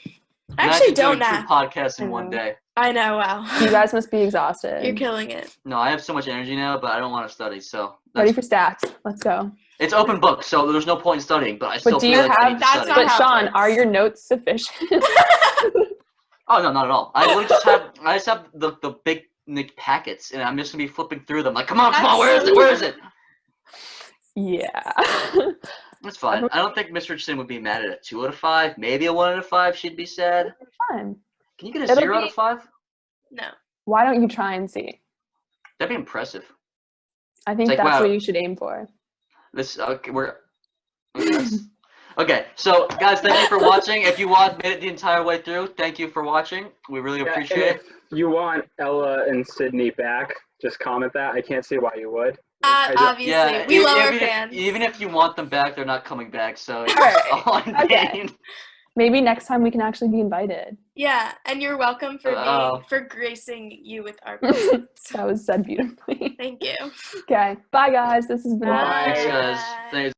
I Imagine actually don't doing nap. 2 podcasts in I one know. day. I know, wow. You guys must be exhausted. You're killing it. No, I have so much energy now, but I don't want to study. So Ready that's, for stats? Let's go. it's open book, so there's no point in studying. But I still But do feel you like I have? need to That's study. not But how it Sean, works. are your notes sufficient? Oh no, not at all. I just have the big packets, and I'm just gonna be flipping through them. Like, come on, where is it? Where is it? Yeah. That's fine. I don't think Miss Richardson would be mad at a 2 out of 5. Maybe a 1 out of 5. She'd be sad. Fun. Can you get a It'll 0 out be- of 5? No. Why don't you try and see? That'd be impressive. I think It's like, that's wow. what you should aim for. This okay, okay. So guys, thank you for watching. If you made it the entire way through, thank you for watching. We really Yeah, and appreciate it. if you want Ella and Sydney back, just comment that. I can't see why you would. I just- Obviously. Yeah, we love our even fans. even if you want them back, they're not coming back. So it's Alright, all in okay. vain. Maybe next time we can actually be invited. Yeah, and you're welcome for Oh. for gracing you with our That was said beautifully. Thank you. Okay. Bye, guys. This has been. Bye. Thanks, guys. Thanks.